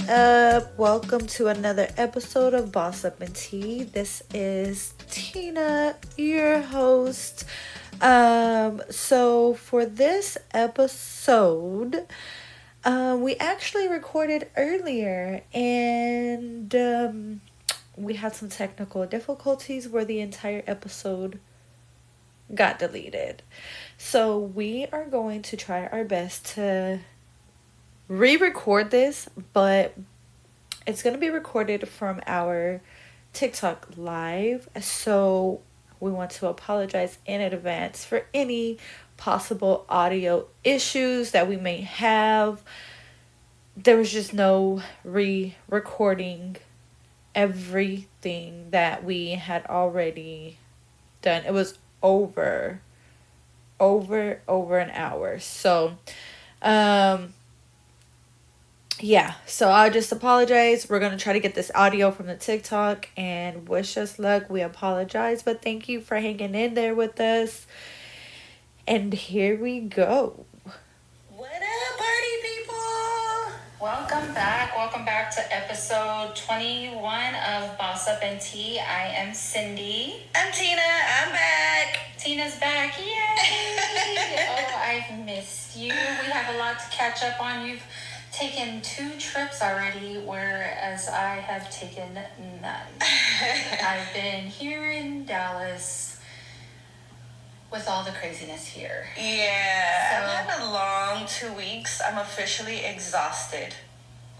up? Welcome to another episode of Boss Up and Tea. This is Tina, your host. So for this episode, we actually recorded earlier, and we had some technical difficulties where the entire episode got deleted. So we are going to try our best to re-record this, but it's going to be recorded from our TikTok live. So we want to apologize in advance for any possible audio issues that we may have. There was just no re-recording everything that we had already done. It was over an hour. So yeah, so I just apologize. We're going to try to get this audio from the TikTok and wish us luck. We apologize, but thank you for hanging in there with us. And here we go. What up, party people? Welcome back to episode 21 of Boss Up and Tea. I am Cindy. I'm Tina. I'm back. Tina's back. Yay! Oh, I've missed you. We have a lot to catch up on. You've taken 2 trips already, whereas I have taken none. I've been here in Dallas with all the craziness here. Yeah, I've had a long 2 weeks. I'm officially exhausted.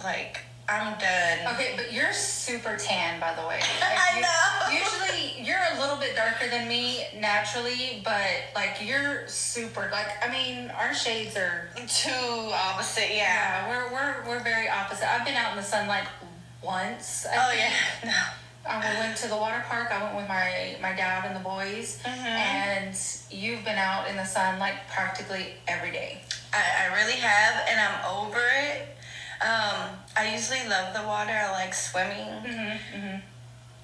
Like, I'm done. Okay, but you're super tan, by the way. I know. Usually, you're a little bit darker than me naturally, but like you're super. Like, I mean, our shades are Too opposite, yeah. we're very opposite. I've been out in the sun like once. Oh, yeah. No. I went to the water park. I went with my dad and the boys, and you've been out in the sun like practically every day. I really have, and I'm over it. I usually love the water. I like swimming.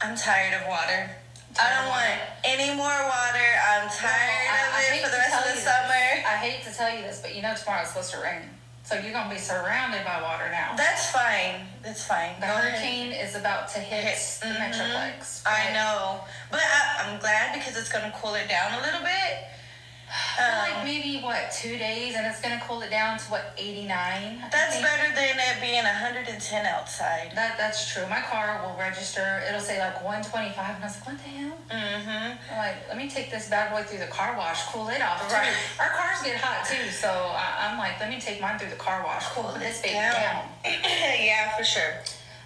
I'm tired of water. I don't want any more water. I'm tired of it for the rest of the summer. I hate to tell you this, but you know tomorrow it's supposed to rain. So you're going to be surrounded by water now. That's fine. That's fine. The hurricane is about to hit the Metroplex. I know. But I'm glad because it's going to cool it down a little bit. For like maybe, 2 days, and it's going to cool it down to, 89? That's better than it being 110 outside. That's true. My car will register. It'll say, 125, and I was like, what the hell? I'm like, let me take this bad boy through the car wash, cool it off. Right. Too. Our cars get hot, too, so I'm like, let me take mine through the car wash, cool this baby down. Yeah, for sure.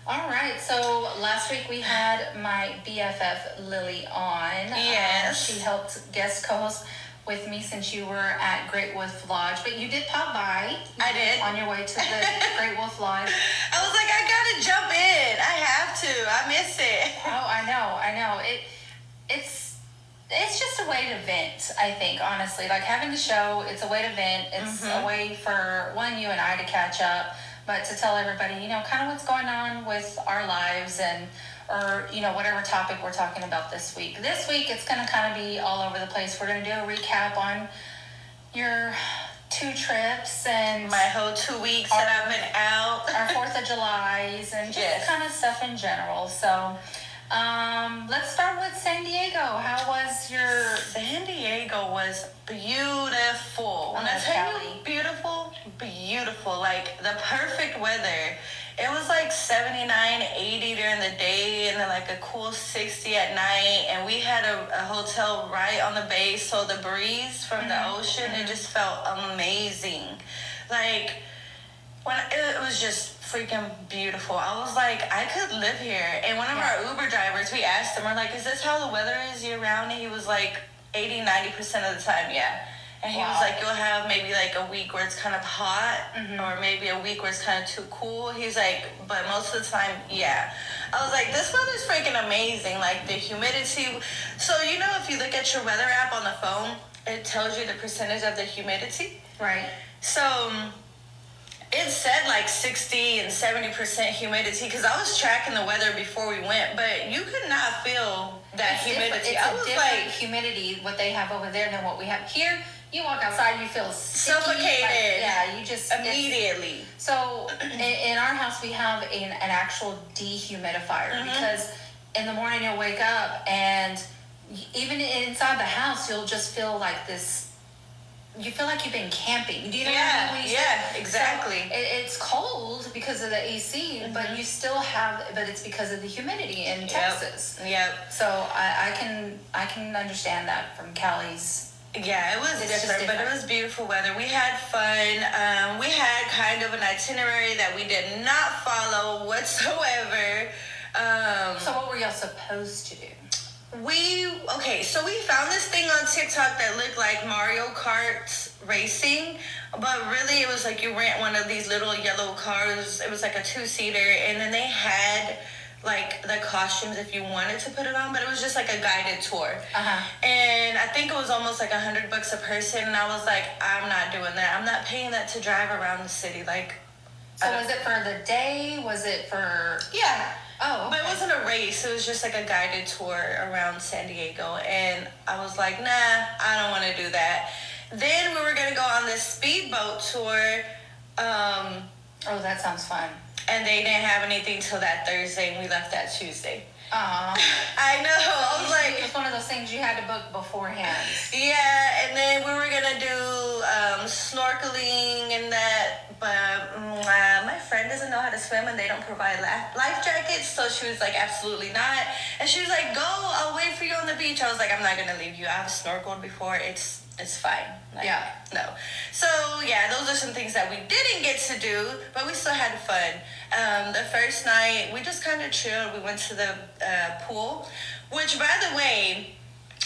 All right, so last week we had my BFF Lily on. Yes. She helped guest co-host with me since you were at Great Wolf Lodge, but you did pop by. I did. On your way to the Great Wolf Lodge. I was like, I gotta jump in. I have to. I miss it. Oh, I know. It's just a way to vent, I think, honestly. Like having the show, it's a way to vent. It's a way for you and I to catch up, but to tell everybody, kind of what's going on with our lives or whatever topic we're talking about this week. This week, it's going to kind of be all over the place. We're going to do a recap on your 2 trips and my whole 2 weeks that I've been out. Our 4th of July's and just kind of stuff in general. So, let's start with San Diego. How was your... San Diego was beautiful. When I tell you beautiful, like the perfect weather. It was like 79, 80 during the day and then like a cool 60 at night. And we had a hotel right on the bay. So the breeze from the ocean, it just felt amazing. Like when it was just freaking beautiful. I was like, I could live here. And one of our Uber drivers, we asked him, we're like, is this how the weather is year round? And he was like 80, 90% of the time, yeah. And he was like, you'll have maybe like a week where it's kind of hot or maybe a week where it's kind of too cool. He's like, but most of the time, yeah. I was like, this weather's freaking amazing. Like the humidity. So, if you look at your weather app on the phone, it tells you the percentage of the humidity. Right. So it said like 60 and 70% humidity because I was tracking the weather before we went, but you could not feel that humidity. It's a different humidity what they have over there than what we have here. you walk outside, you feel sticky, Suffocated. like, yeah, you just Immediately. So in our house, we have an actual dehumidifier because in the morning you'll wake up and even inside the house you'll just feel like this. You feel like you've been camping. Do you know what I mean? Yeah, exactly. So it's cold because of the AC, but you still have. But it's because of the humidity in Texas. Yep. So I can understand that from Cali's. Yeah, it was different, but it was beautiful weather. We had fun. We had kind of an itinerary that we did not follow whatsoever. So what were y'all supposed to do? So we found this thing on TikTok that looked like Mario Kart racing, but really it was like you rent one of these little yellow cars. It was like a 2-seater, and then they had like the costumes if you wanted to put it on, but it was just like a guided tour. And I think it was almost like $100 a person, and I was like, I'm not doing that. I'm not paying that to drive around the city. Like, so was it for the day? Was it for? Yeah. Oh, okay. But it wasn't a race. It was just like a guided tour around San Diego. And I was like, nah, I don't want to do that. Then we were going to go on this speedboat tour. Oh, that sounds fun. And they didn't have anything till that Thursday, and we left that Tuesday. Aw. I know. I was like... It was one of those things you had to book beforehand. Yeah, and then we were going to do snorkeling and that, but my friend doesn't know how to swim, and they don't provide life jackets, so she was like, absolutely not. And she was like, go, I'll wait for you on the beach. I was like, I'm not going to leave you. I've snorkeled before. It's fine. Like, yeah. No. So, yeah, those are some things that we didn't get to do, but we still had fun. The first night, we just kind of chilled. We went to the pool, which, by the way,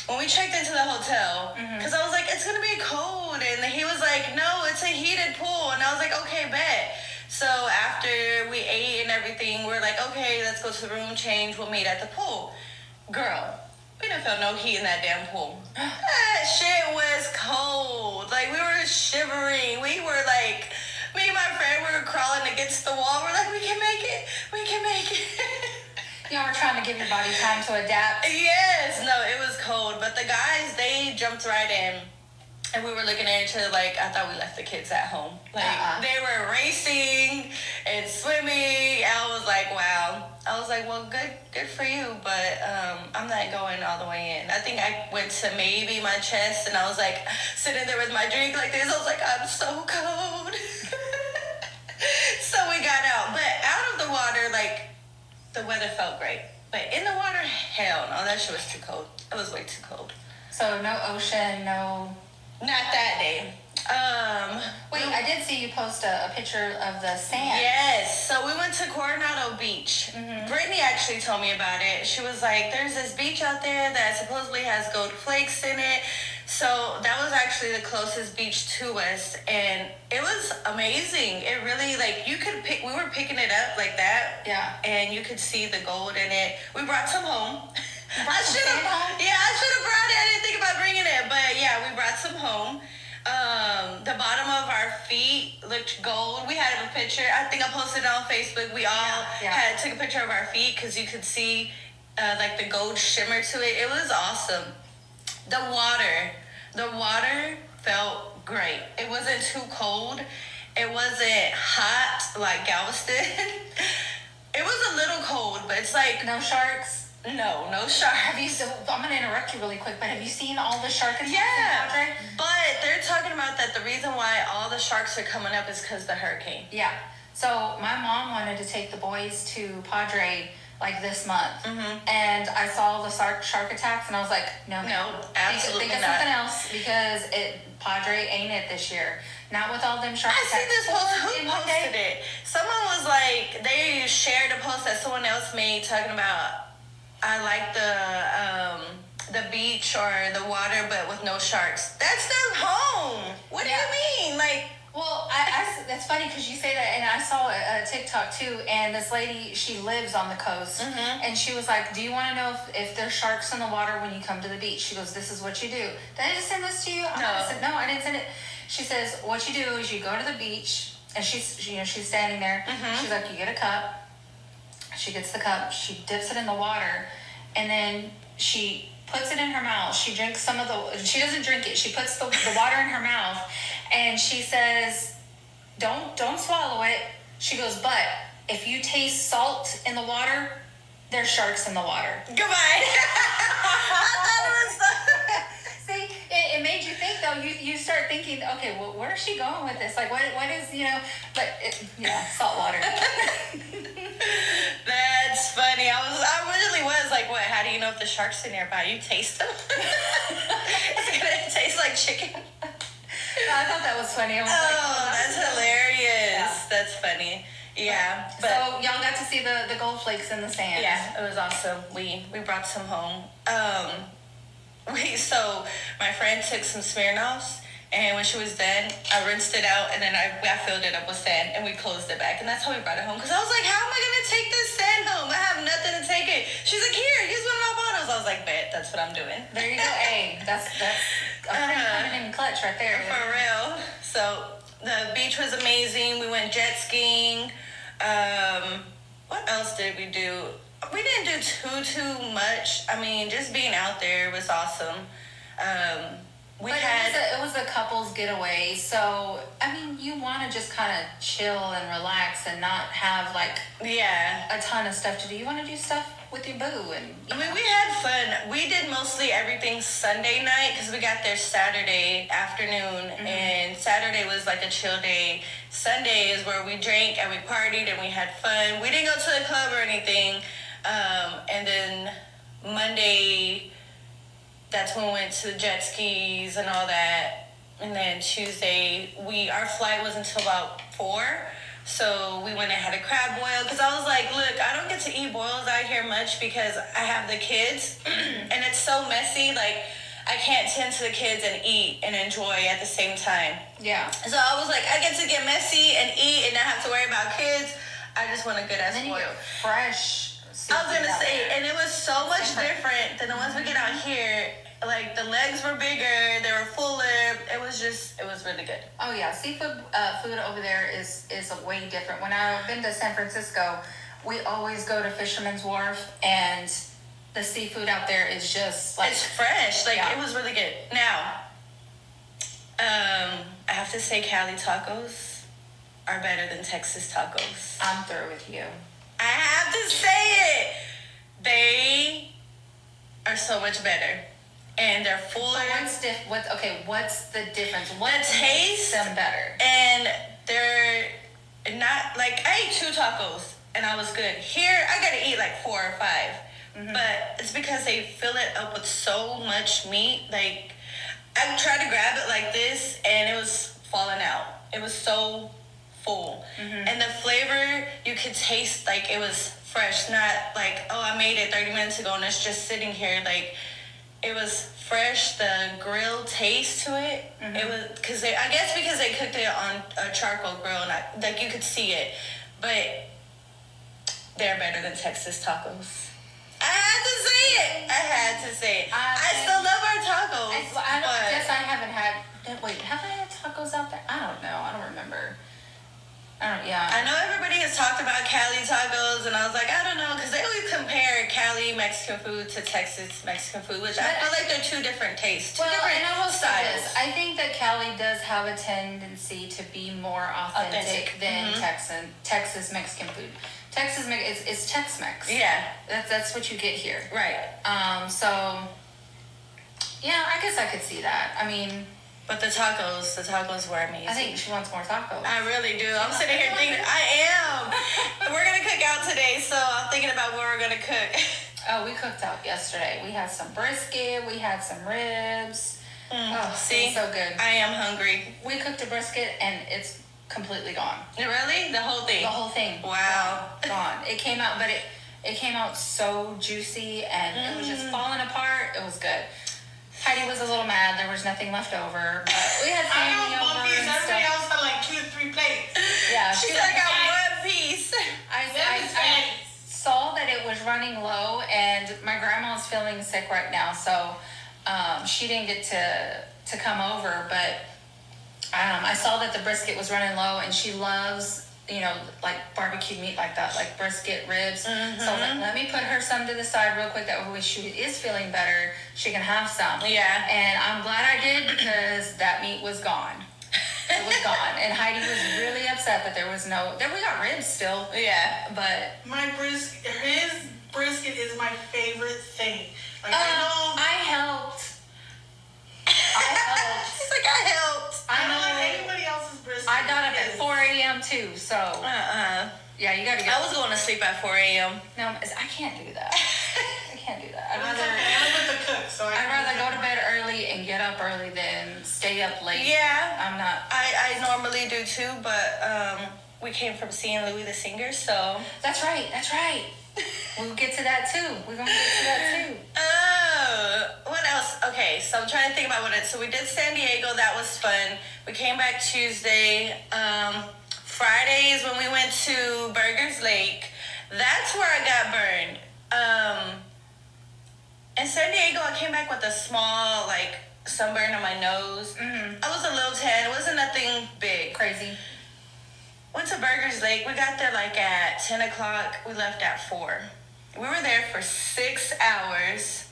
when we checked into the hotel, because I was like, it's going to be cold, and he was like, no, it's a heated pool, and I was like, okay, bet. So after we ate and everything, we're like, okay, let's go to the room, change, we'll meet at the pool. Girl, we didn't feel no heat in that damn pool. That shit was cold. Like, we were shivering. We were like, me and my friend, we were crawling against the wall. We're like, we can make it. We can make it. Y'all were trying to give your body time to adapt. Yes. No, it was cold. But the guys, they jumped right in. And we were looking at each other like, I thought we left the kids at home. Like, they were racing and swimming. I was like, wow. I was like, well, good for you, but I'm not going all the way in. I think I went to maybe my chest, and I was like sitting there with my drink like this. I was like, I'm so cold. So we got out. But out of the water, like, the weather felt great. But in the water, hell no. That shit was too cold. It was way too cold. So no ocean, no... Not that day. Wait, I did see you post a picture of the sand. Yes. So we went to Coronado Beach. Brittany actually told me about it. She was like, there's this beach out there that supposedly has gold flakes in it. So that was actually the closest beach to us, and it was amazing. It really, like, you could pick, we were picking it up like that. Yeah. And you could see the gold in it. We brought some home. I should have brought it. I didn't think about bringing it, but yeah, we brought some home. The bottom of our feet looked gold. We had a picture. I think I posted it on Facebook. We all took a picture of our feet because you could see like the gold shimmer to it. It was awesome. The water felt great. It wasn't too cold. It wasn't hot like Galveston. It was a little cold, but it's like... No sharks? No sharks. I'm going to interrupt you really quick, but have you seen all the shark attacks in Padre? But they're talking about that the reason why all the sharks are coming up is because of the hurricane. Yeah. So my mom wanted to take the boys to Padre like this month, and I saw the shark attacks, and I was like, no, absolutely think of not. Something else, because Padre ain't it this year. Not with all them shark attacks. I see this post. Who posted it? Someone was like, they shared a post that someone else made talking about, I like the beach or the water, but with no sharks. That's their home. What do you mean? Like, well, I that's funny because you say that, and I saw a TikTok too, and this lady, she lives on the coast, and she was like, do you want to know if there's sharks in the water when you come to the beach? She goes, this is what you do. Did I just send this to you? No, I didn't send it. She says, what you do is you go to the beach, and she's standing there. She's like, you get a cup. She gets the cup. She dips it in the water, and then she puts it in her mouth. She drinks some of she doesn't drink it. She puts the water in her mouth, and she says, don't swallow it. She goes, but if you taste salt in the water, there's sharks in the water. Goodbye. I thought it was so... See, it made you think, though. You start thinking, okay, well, where is she going with this? Like, what is, but salt water. That's funny. I really was like, what? How do you know if the shark's in nearby? You taste them? It's gonna taste like chicken. No, I thought that was funny. I was that's hilarious. Yeah. That's funny. Yeah. But so y'all got to see the gold flakes in the sand. yeah, it was awesome. We brought some home. So my friend took some Smirnoffs, and when she was done, I rinsed it out, and then I filled it up with sand, and we closed it back, and that's how we brought it home. Because I was like, how am I gonna take this sand home? I have nothing to take it. She's like, here, use one of my bottles. I was like, bet, that's what I'm doing. There you go. Hey, that's a friend coming in clutch right there. For real. So the beach was amazing. We went jet skiing. What else did we do? We didn't do too much. I mean, just being out there was awesome. It was a couple's getaway, so I mean, you want to just kind of chill and relax and not have like a ton of stuff to do. You want to do stuff with your boo, and I mean, we had fun. We did mostly everything Sunday night because we got there Saturday afternoon, and Saturday was like a chill day. Sunday is where we drank and we partied and we had fun. We didn't go to the club or anything, and then Monday, that's when we went to the jet skis and all that. And then Tuesday, our flight was until about 4. So we went and had a crab boil. Because I was like, look, I don't get to eat boils out here much because I have the kids. And it's so messy. Like, I can't tend to the kids and eat and enjoy at the same time. Yeah. So I was like, I get to get messy and eat and not have to worry about kids. I just want a good-ass boil. Fresh. I was gonna say, and it was so much different than the ones we get out here. Like, the legs were bigger, they were fuller. It was really good. Oh yeah, seafood food over there is way different. When I've been to San Francisco, we always go to Fisherman's Wharf, and the seafood out there is just like it's fresh. Like it was really good. Now, I have to say, Cali tacos are better than Texas tacos. I'm through with you. I have to say it. They are so much better, and they're fuller. What's the difference? What makes them better? And they're not like, I ate 2 tacos and I was good. Here I gotta eat like 4 or 5, but it's because they fill it up with so much meat. Like, I tried to grab it like this and it was falling out. It was so full, and the flavor, you could taste like it was fresh, not like, oh, I made it 30 minutes ago and it's just sitting here. Like, it was fresh. The grill taste to it, it was because they cooked it on a charcoal grill, and like you could see it, but they're better than Texas tacos. I had to say it. I still love our tacos. I guess I haven't had. Wait, have I had tacos out there? I don't know. I don't remember. I know everybody has talked about Cali tacos, and I was like, I don't know, because they always compare Cali Mexican food to Texas Mexican food, which I feel like they're 2 different tastes, 2 different and I will styles. say this, I think that Cali does have a tendency to be more authentic than Texas Mexican food. It's Tex-Mex. Yeah. That's what you get here. Right. So, yeah, I guess I could see that. I mean... But the tacos were amazing. I think she wants more tacos. I really do. I'm sitting here thinking, I am. We're going to cook out today, so I'm thinking about what we're going to cook. Oh, we cooked out yesterday. We had some brisket. We had some ribs. See? So good. I am hungry. We cooked a brisket, and it's completely gone. Really? The whole thing? The whole thing. Wow. Gone. It came out, but it came out so juicy, and it was just falling apart. It was good. Heidi was a little mad. There was nothing left over, but we had family over and stuff. Everybody else had like 2 or 3 plates. Yeah, she said I got 1 piece. I saw that it was running low, and my grandma's feeling sick right now, so she didn't get to come over. But I saw that the brisket was running low, and she loves like barbecue meat like that, like brisket, ribs. So let me put her some to the side real quick. That way she is feeling better, she can have some. Yeah. And I'm glad I did, because that meat was gone. It was gone. And Heidi was really upset that there was no, we got ribs still. Yeah. But his brisket is my favorite thing. Like, I helped. She's like, I helped. I don't like anybody else's brisket. I got up at 4 a.m. too, so. Yeah, you gotta get. I was going to sleep at 4 a.m. No, I can't do that. I can't do that. I'm with the cook, so I'd rather go to bed early and get up early than stay up late. Yeah. I'm not. I normally do too, but we came from seeing Louis the Singer, so. That's right. We'll get to that too. We're gonna get to that too. What else? Okay, so I'm trying to think about so we did San Diego. That was fun. We came back Tuesday. Fridays when we went to Burgers Lake. That's where I got burned. In San Diego, I came back with a small, like, sunburn on my nose. I was a little tan. It wasn't nothing big. Crazy. Went to Burgers Lake. We got there like at 10 o'clock. We left at 4. We were there for 6 hours.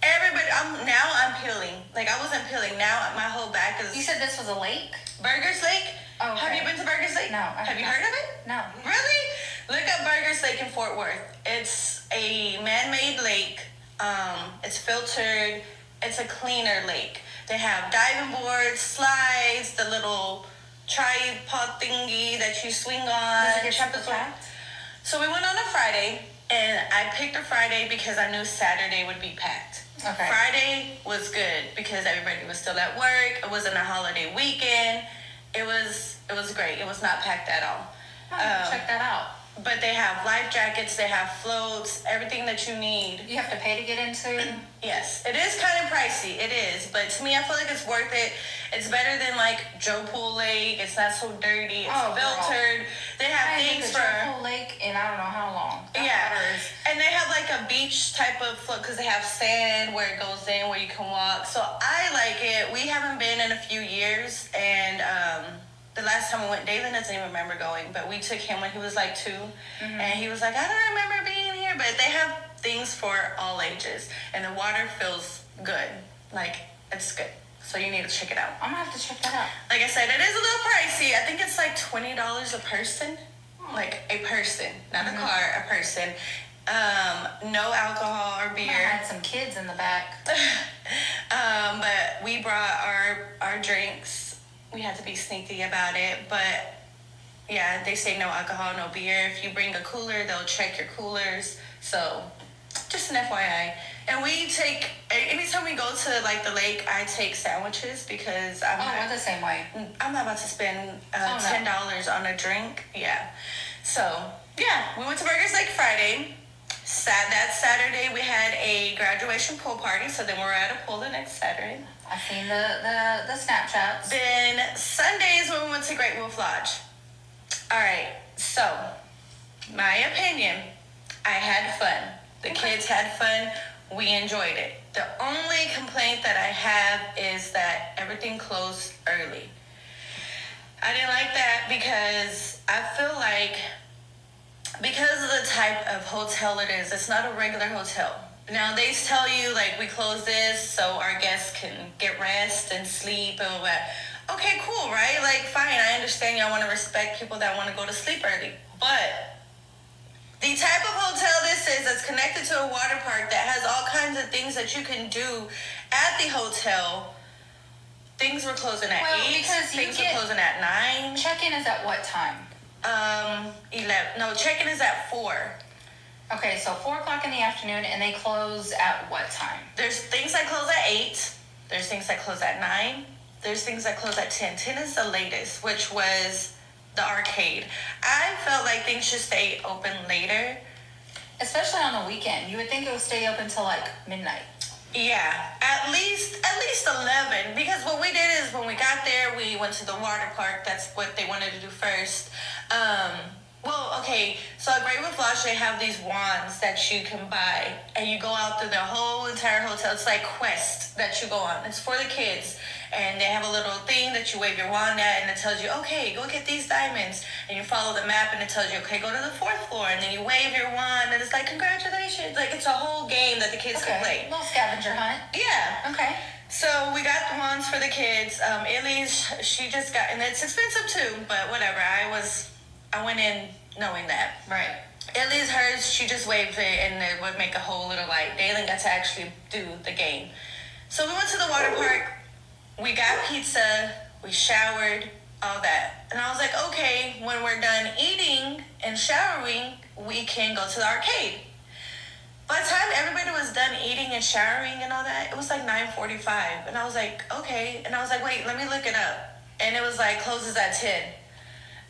Everybody, I'm peeling. Like, I wasn't peeling. Now my whole back is... You said this was a lake? Burgers Lake? Oh, okay. Have you been to Burgers Lake? No. Have you heard of it? No. Really? Look up Burgers Lake in Fort Worth. It's a man-made lake. It's filtered. It's a cleaner lake. They have diving boards, slides, the little tripod thingy that you swing on. Does it get super packed? So we went on a Friday, and I picked a Friday because I knew Saturday would be packed. Okay. Friday was good because everybody was still at work. It wasn't a holiday weekend. It was great. It was not packed at all. Check that out. But they have life jackets, they have floats, everything that you need. You have to pay to get into? Yes, it is kind of pricey. It is, but to me, I feel like it's worth it. It's better than like Joe Pool Lake. It's not so dirty. It's filtered. Girl. They have things for Joe Pool Lake in I don't know how long. And they have like a beach type of float because they have sand where it goes in where you can walk. So I like it. We haven't been in a few years, and the last time we went, Dalen doesn't even remember going, but we took him when he was like 2, and he was like, I don't remember being here, but they have things for all ages, and the water feels good. Like, it's good. So you need to check it out. I'm gonna have to check that out. Like I said, it is a little pricey. I think it's like $20 a person. Like a person, not a car, a person. No alcohol or beer. I had some kids in the back. But we brought our drinks. We had to be sneaky about it, but yeah, they say no alcohol, no beer. If you bring a cooler, they'll check your coolers. So just an FYI. And we take, anytime we go to like the lake, I take sandwiches because we're the same way. I'm not about to spend $10 on a drink. Yeah. So yeah, we went to Burgers Lake Friday. That Saturday we had a graduation pool party, so then we're at a pool the next Saturday. I've seen the Snapchats. Then Sundays when we went to Great Wolf Lodge. All right, so my opinion, I had fun. The kids had fun. We enjoyed it. The only complaint that I have is that everything closed early. I didn't like that because I feel like because of the type of hotel it is, it's not a regular hotel. Now, they tell you, like, we close this so our guests can get rest and sleep and all that. Okay, cool, right? Like, fine, I understand y'all want to respect people that want to go to sleep early. But the type of hotel this is that's connected to a water park that has all kinds of things that you can do at the hotel, things were closing at 8, because things were closing at 9. Check-in is at what time? 11. No, check-in is at 4. Okay, so 4 o'clock in the afternoon, and they close at what time? There's things that close at 8. There's things that close at 9. There's things that close at 10. 10 is the latest, which was the arcade. I felt like things should stay open later. Especially on the weekend. You would think it would stay open till like midnight. Yeah, at least 11. Because what we did is when we got there, we went to the water park. That's what they wanted to do first. Well, okay, so at Great Wolf Lodge, they have these wands that you can buy, and you go out through the whole entire hotel. It's like Quest that you go on. It's for the kids, and they have a little thing that you wave your wand at, and it tells you, okay, go get these diamonds, and you follow the map, and it tells you, okay, go to the 4th floor, and then you wave your wand, and it's like, congratulations. Like, it's a whole game that the kids can play. A little scavenger hunt. Yeah. Okay. So we got the wands for the kids. Illy's, she just got, and it's expensive too, but whatever. I went in knowing that. Right. Illy's hers, she just waved it and it would make a whole little light. Dalen got to actually do the game. So we went to the water park. We got pizza. We showered, all that. And I was like, okay, when we're done eating and showering, we can go to the arcade. By the time everybody was done eating and showering and all that, it was like 9:45. And I was like, okay. And I was like, wait, let me look it up. And it was like, closes at 10.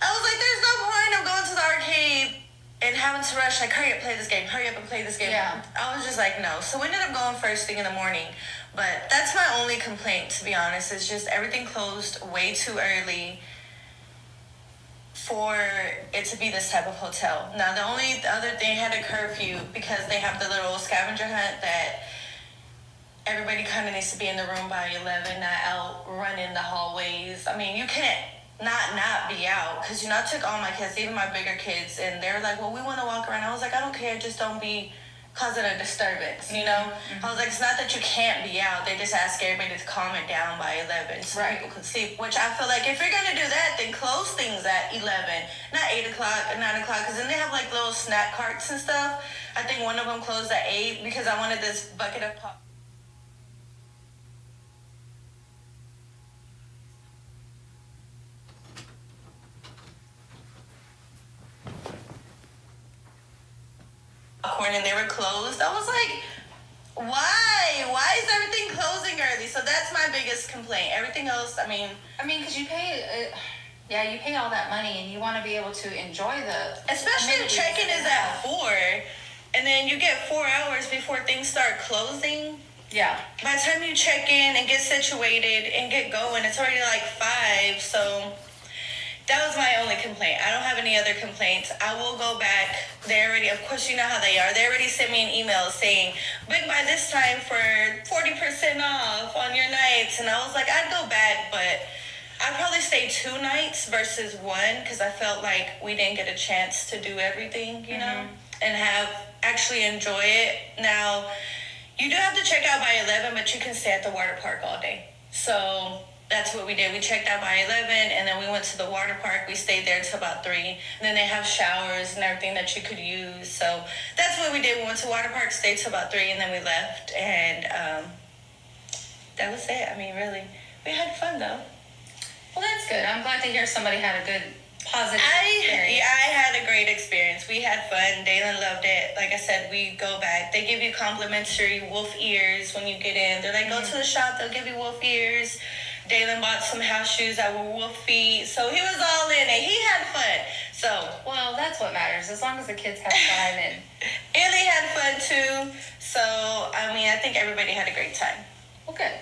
I was like, there's no point of going to the arcade and having to rush, like, hurry up, play this game, hurry up and play this game. Yeah. I was just like, no. So we ended up going first thing in the morning. But that's my only complaint, to be honest. It's just everything closed way too early for it to be this type of hotel. Now, the other thing had a curfew because they have the little scavenger hunt that everybody kind of needs to be in the room by 11, not out running the hallways. I mean, you can't not be out because, I took all my kids, even my bigger kids, and they're like, well, we want to walk around. I was like, I don't care, just don't be causing a disturbance, Mm-hmm. I was like, it's not that you can't be out. They just ask everybody to calm it down by 11 so people can sleep, which I feel like if you're going to do that, then close things at 11, not 8 o'clock or 9 o'clock, because then they have like little snack carts and stuff. I think one of them closed at 8 because I wanted this bucket of pop. Popcorn, and they were closed. I was like, why is everything closing early? So that's my biggest complaint. Everything else, I mean, because you pay, you pay all that money and you want to be able to enjoy especially if check-in is at 4, and then you get 4 hours before things start closing. Yeah. By the time you check in and get situated and get going, it's already like 5, so that was my only complaint. I don't have any other complaints. I will go back. They already, of course, you know how they are. They already sent me an email saying, book by this time for 40% off on your nights. And I was like, I'd go back, but I'd probably stay 2 nights versus 1 because I felt like we didn't get a chance to do everything, and actually enjoy it. Now, you do have to check out by 11, but you can stay at the water park all day. So that's what we did. We checked out by 11, and then we went to the water park. We stayed there until about 3. And then they have showers and everything that you could use. So that's what we did. We went to water park, stayed till about 3, and then we left. And that was it. I mean, really, we had fun, though. Well, that's good. I'm glad to hear somebody had a good, positive experience. Yeah, I had a great experience. We had fun. Dalen loved it. Like I said, we go back. They give you complimentary wolf ears when you get in. They're like, go to the shop. They'll give you wolf ears. Dalen bought some house shoes that were wolf feet. So he was all in it. He had fun. So, well, that's what matters. As long as the kids have fun. And they had fun too. So, I mean, I think everybody had a great time. Well, good.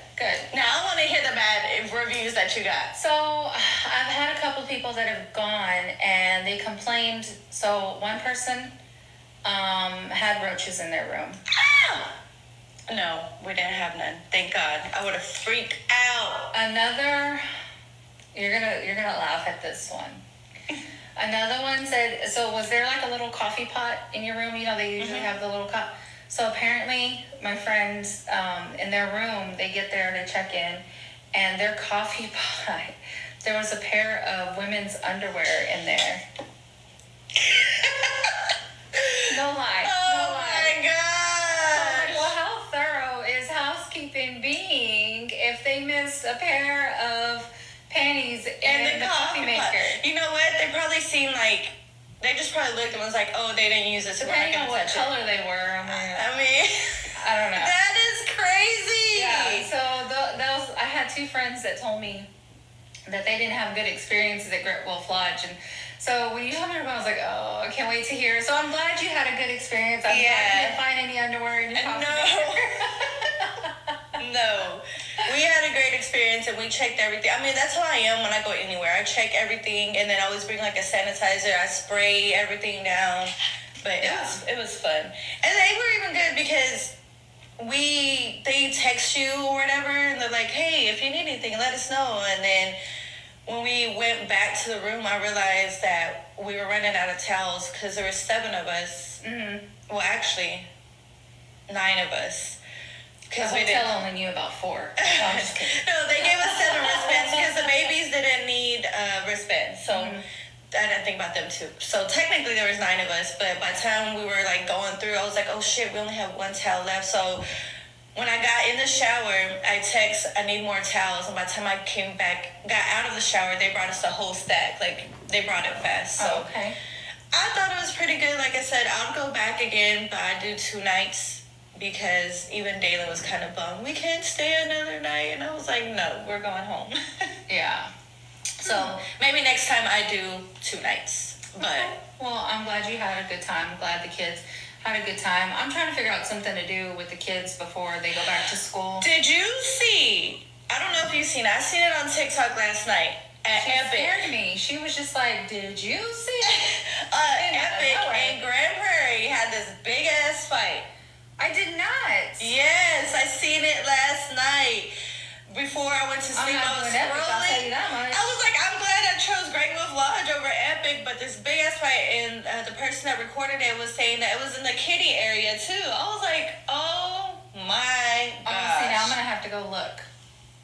Now, I want to hear the bad reviews that you got. So, I've had a couple people that have gone and they complained. So, one person had roaches in their room. Ah! No, we didn't have none. Thank God. I would have freaked out. Another, you're gonna laugh at this one. Another one said, so was there like a little coffee pot in your room? They usually have the little cup. So apparently my friends in their room, they get there, they check in, and their coffee pot, there was a pair of women's underwear in there. No lie. Oh my God. Well, how thorough is housekeeping being if they missed a pair of panties in the coffee maker? Pot. You know what? They probably seen like, they just probably looked and was like, oh, they didn't use it. So depending on what color they were. I mean, I don't know. That is crazy. Yeah. So those, I had 2 friends that told me that they didn't have good experiences at Great Wolf Lodge, and so when you told me about it, I was like, oh, I can't wait to hear. So I'm glad you had a good experience. I'm glad you didn't find any underwear in your coffee maker. No. We had a great experience and we checked everything. I mean, that's how I am when I go anywhere. I check everything and then I always bring like a sanitizer. I spray everything down. But it was fun. And they were even good because they text you or whatever, and they're like, hey, if you need anything, let us know. And then when we went back to the room, I realized that we were running out of towels because there were 7 of us. Mm-hmm. Well, actually, 9 of us. The hotel only knew about 4. No, I'm just kidding. No, they gave us 7 wristbands because the babies didn't need wristbands. So I didn't think about them too. So technically there was 9 of us, but by the time we were like going through, I was like, oh shit, we only have 1 towel left. So when I got in the shower, I text, I need more towels. And by the time I came back, got out of the shower, they brought us the whole stack. Like, they brought it fast. So Oh, okay. I thought it was pretty good. Like I said, I'll go back again, but I do 2 nights because even Dayla was kind of bummed. We can't stay another night. And I was like, no, we're going home. Yeah. So maybe next time I do 2 nights. But Well, I'm glad you had a good time. I'm glad the kids had a good time. I'm trying to figure out something to do with the kids before they go back to school. did you see? I don't know if you've seen it. I seen it on TikTok last night at She Epic. scared me. She was just like, "Did you see it?" Epic know it. and Grand Prairie had this big ass fight. I did not. Yes, I seen it last night. Before I went to I'm sleep, not I was doing Epic, I'll tell scrolling. you that much. I was like, I'm glad I chose Great Wolf Lodge over Epic, but this big ass fight, and the person that recorded it was saying that it was in the kiddie area too. I was like, oh my gosh. See, now I'm gonna have to go look.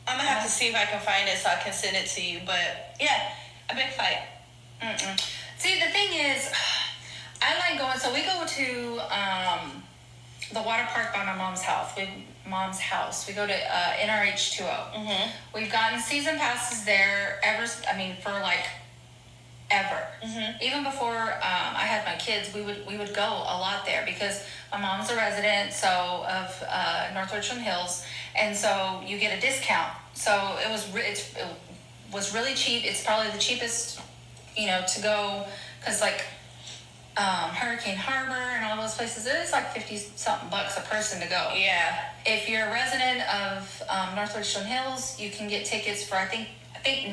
I'm gonna have to see if I can find it so I can send it to you. But yeah, a big fight. Mm-mm. See, the thing is, I like going. So we go to the water park by my mom's house. We go to NRH 2O. We've gotten season passes there for like ever. Even before I had my kids, we would go a lot there because my mom's a resident of North Richland Hills, and so you get a discount. So it was really cheap. It's probably the cheapest, to go because like Hurricane Harbor and all those places. It is like $50-something a person to go. Yeah. If you're a resident of North Richland Hills, you can get tickets for I think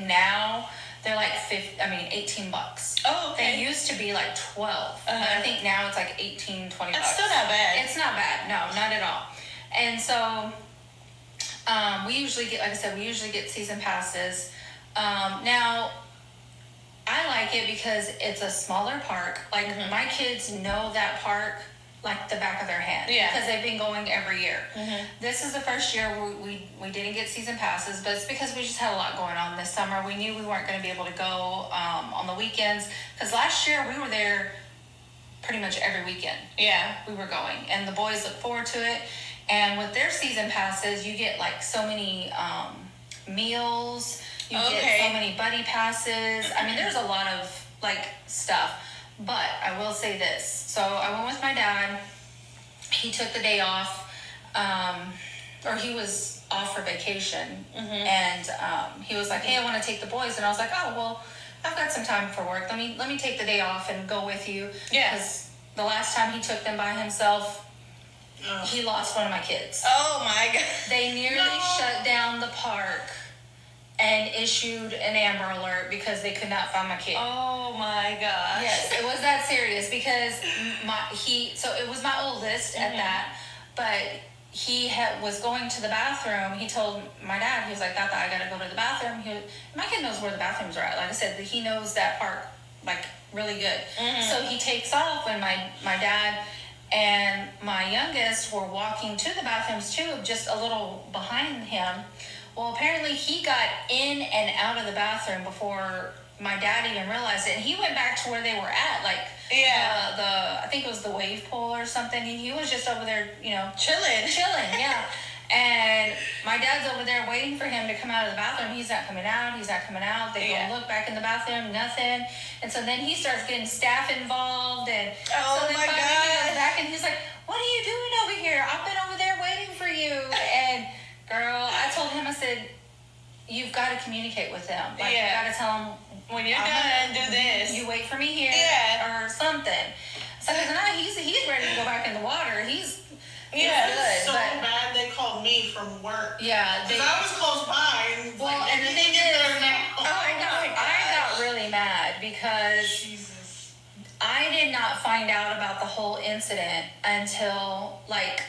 now they're like $18. Oh, okay. They used to be like 12. I think now it's like $18, $20. That's still not bad. It's not bad. No, not at all. And so we usually get, like I said, season passes. Now I like it because it's a smaller park. Like my kids know that park like the back of their hand. Yeah. Because they've been going every year. This is the first year we didn't get season passes, but it's because we just had a lot going on this summer. We knew we weren't going to be able to go on the weekends because last year we were there pretty much every weekend. Yeah. We were going, and the boys look forward to it. And with their season passes, you get like so many meals. You get so many buddy passes. I mean, there's a lot of like stuff. But I will say this. So I went with my dad. He took the day off, or he was off for vacation. And he was like, "Hey, I want to take the boys." And I was like, "Oh, well, I've got some time for work. Let me take the day off and go with you." Yeah. Because the last time he took them by himself, he lost one of my kids. Oh my God. They nearly shut down the park and issued an Amber Alert because they could not find my kid. Oh my gosh. Yes, it was that serious because so it was my oldest at that, but he was going to the bathroom. He told my dad, he was like, "Tata, I gotta go to the bathroom." My kid knows where the bathrooms are at. Like I said, he knows that park like really good. So he takes off when my dad and my youngest were walking to the bathrooms too, just a little behind him. Well, apparently he got in and out of the bathroom before my dad even realized it. And he went back to where they were at, like I think it was the wave pool or something. And he was just over there, Chilling, yeah. And my dad's over there waiting for him to come out of the bathroom. He's not coming out. They go look back in the bathroom, nothing. And so then he starts getting staff involved. And so then finally he goes back and he's like, "What are you doing over here? I've been over there waiting for you." And girl, I told him, I said, "You've got to communicate with them. Like, you got to tell them, when you're done, do this. You wait for me here or something." So he's ready to go back in the water. He's good. So bad they called me from work. Yeah. Because I was close by. And and the thing is, I got really mad because Jesus. I did not find out about the whole incident until like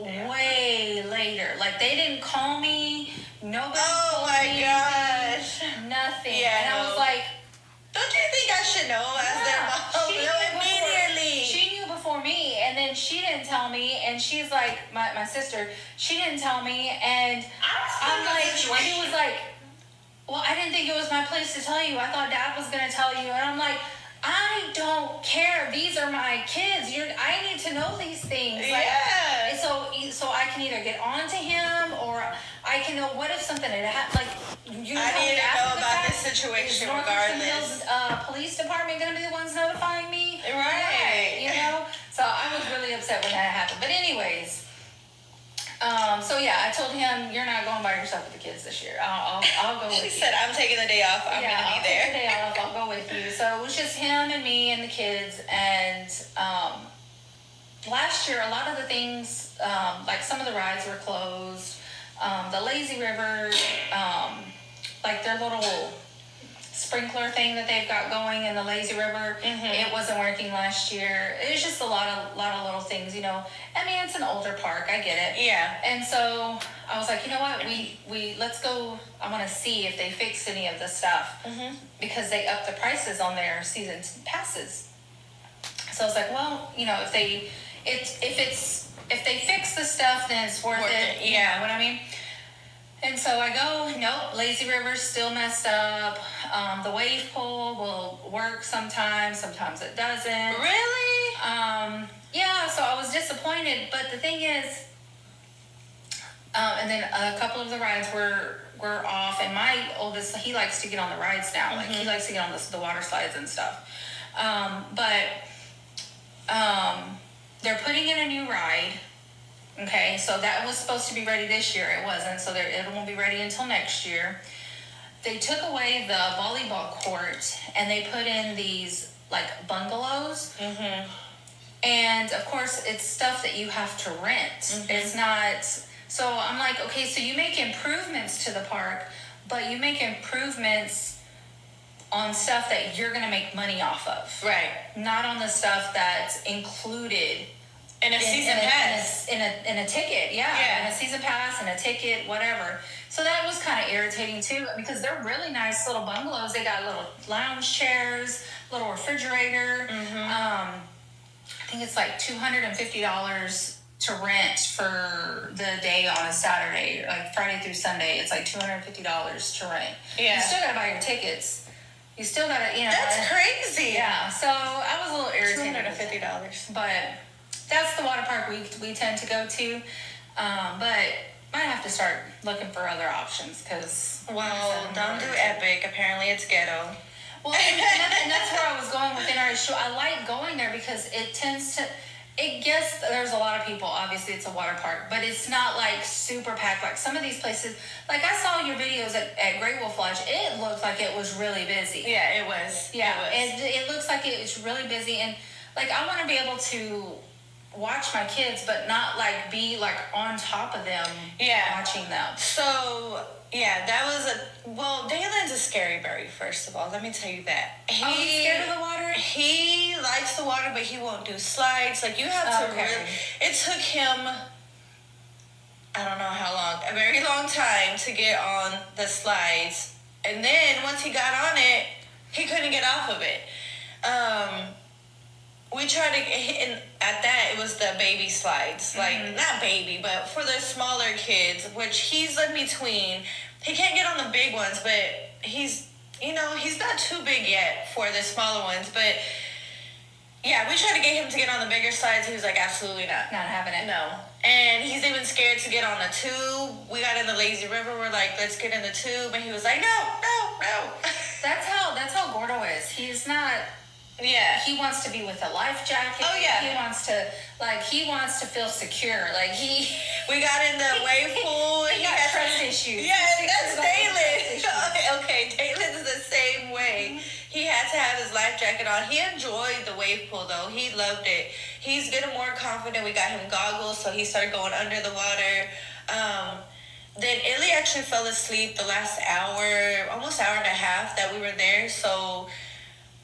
way later. Like, they didn't call me. Nobody Oh told my me gosh. anything, nothing. Yeah, and I no. was like, Don't you think I should know as their mom? she No, knew immediately. She knew before me, and then she didn't tell me, and she's like, my sister, she didn't tell me, and I'm like, she was like, well, I didn't think it was my place to tell you. I thought Dad was going to tell you. And I'm like, I don't care. These are my kids. I need to know these things. Like, Yeah. So I can either get on to him, or I can know, what if something had happened. Like, you I need to know about this Is situation Northampton regardless. Hills Police Department going to be the ones notifying me? Right. You know? So I was really upset when that happened. But anyways, so yeah, I told him, you're not going by yourself with the kids this year. I'll go with you. She said, I'm taking the day off. I'm Yeah, going to I'll be take there. the day off. I'll go with you. So it was just him and me and the kids. And last year, a lot of the things, like some of the rides were closed. The Lazy River, like their little sprinkler thing that they've got going in the Lazy River, it wasn't working last year. It was just a lot of little things, you know. I mean, it's an older park, I get it. Yeah. And so I was like, you know what, we let's go. I want to see if they fixed any of the stuff, because they upped the prices on their season passes. So I was like, well, you know, if they fix the stuff, then it's worth it. You Yeah. know what I mean? And so I go, nope, Lazy River's still messed up. The wave pool will work sometimes it doesn't. Really? Yeah, so I was disappointed, but the thing is, and then a couple of the rides were off, and my oldest, he likes to get on the rides now. Like, he likes to get on the water slides and stuff. But they're putting in a new ride. Okay, so that was supposed to be ready this year. It wasn't, so it won't be ready until next year. They took away the volleyball court, and they put in these, like, bungalows. And, of course, it's stuff that you have to rent. It's not... So I'm like, okay, so you make improvements to the park, but you make improvements on stuff that you're going to make money off of. Right. Not on the stuff that's included... In a season pass. In a ticket, yeah. In a season pass, and a ticket, whatever. So that was kind of irritating too, because they're really nice little bungalows. They got little lounge chairs, little refrigerator. I think it's like $250 to rent for the day on a Saturday, like Friday through Sunday. It's like $250 to rent. Yeah. You still got to buy your tickets. You still got to, you know. That's crazy. Yeah. So I was a little irritated. $250. But that's the water park we tend to go to. But might have to start looking for other options, because... Well, don't do Epic. Apparently it's ghetto. Well, and that's where I was going with NRA. I like going there because it tends to... It gets... There's a lot of people. Obviously, it's a water park. But it's not, like, super packed. Like, some of these places... Like, I saw your videos at Great Wolf Lodge. It looked like it was really busy. Yeah, it was. Yeah, It was. it looks like it's really busy. And, like, I want to be able to watch my kids, but not, like, be, like, on top of them watching them. So, yeah, that was well, Dalen's a scary bird, first of all. Let me tell you that. He's scared of the water? He likes the water, but he won't do slides. Like, you have to really... It took him, I don't know how long, a very long time to get on the slides. And then, once he got on it, he couldn't get off of it. We tried to, and at that, it was the baby slides. Like, not baby, but for the smaller kids, which he's in between. He can't get on the big ones, but he's not too big yet for the smaller ones. But, yeah, we tried to get him to get on the bigger slides. He was like, absolutely not. Not having it. No. And he's even scared to get on the tube. We got in the Lazy River. We're like, let's get in the tube. And he was like, no. That's how Gordo is. He's not... Yeah. He wants to be with a life jacket. Oh, yeah. He wants to feel secure. Like, we got in the wave pool. he got trust issues. Yeah, that's Dalen. Okay, Dalen's the same way. He had to have his life jacket on. He enjoyed the wave pool, though. He loved it. He's getting more confident. We got him goggles, so he started going under the water. Then Illy actually fell asleep the last hour, almost hour and a half that we were there, so...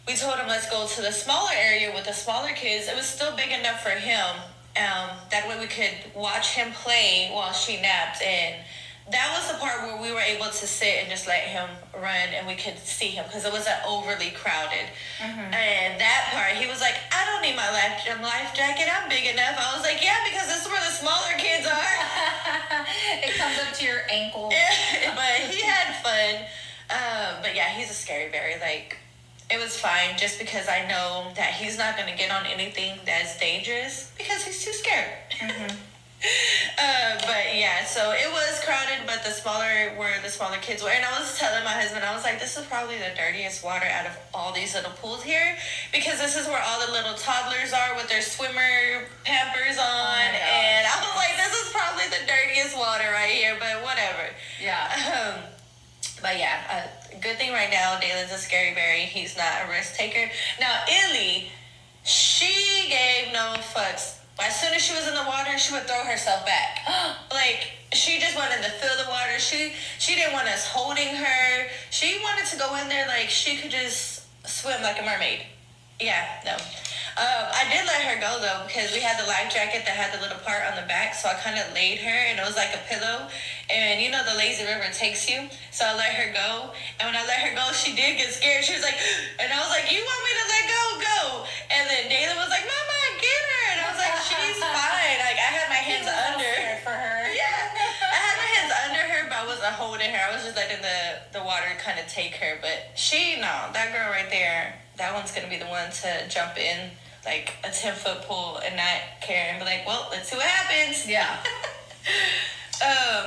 We told him, let's go to the smaller area with the smaller kids. It was still big enough for him. That way we could watch him play while she napped. And that was the part where we were able to sit and just let him run and we could see him because it wasn't overly crowded. And that part, he was like, I don't need my life jacket. I'm big enough. I was like, yeah, because this is where the smaller kids are. It comes up to your ankle. But he had fun. But yeah, he's a scary berry. Like, it was fine just because I know that he's not going to get on anything that's dangerous because he's too scared. But yeah, so it was crowded, but the smaller kids were. And I was telling my husband, I was like, this is probably the dirtiest water out of all these little pools here because this is where all the little toddlers are with their swimmer pampers on. And I was like, this is probably the dirtiest water right here, but whatever. Yeah. But yeah, good thing right now, Dalen's a scary berry. He's not a risk taker. Now, Illy, she gave no fucks. As soon as she was in the water, she would throw herself back. Like, she just wanted to feel the water. She didn't want us holding her. She wanted to go in there like she could just swim like a mermaid. Yeah, no. I did let her go, though, because we had the life jacket that had the little part on the back, so I kind of laid her, and it was like a pillow. And, you know, the lazy river takes you, so I let her go. And when I let her go, she did get scared. She was like, and I was like, you want me to let go? Go. And then Dalen was like, Mama, get her. And I was like, she's fine. Like, I had my hands under. For her. Yeah. I had my hands under her, but I wasn't holding her. I was just letting the water kind of take her. But that girl right there, that one's going to be the one to jump in like a 10-foot pool and not care and be like, well, let's see what happens. Yeah.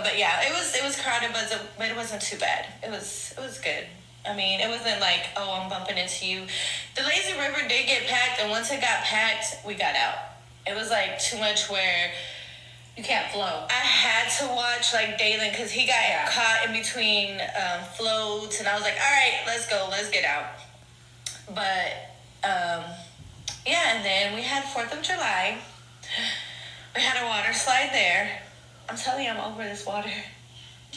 But yeah, it was crowded, but it wasn't too bad. It was good. I mean, it wasn't like, oh, I'm bumping into you. The lazy river did get packed, and once it got packed, we got out. It was like too much where You can't flow. I had to watch like Dalen because he got caught in between floats, and I was like, all right, let's go, let's get out. But yeah, and then we had 4th of July. We had a water slide there. I'm telling you, I'm over this water.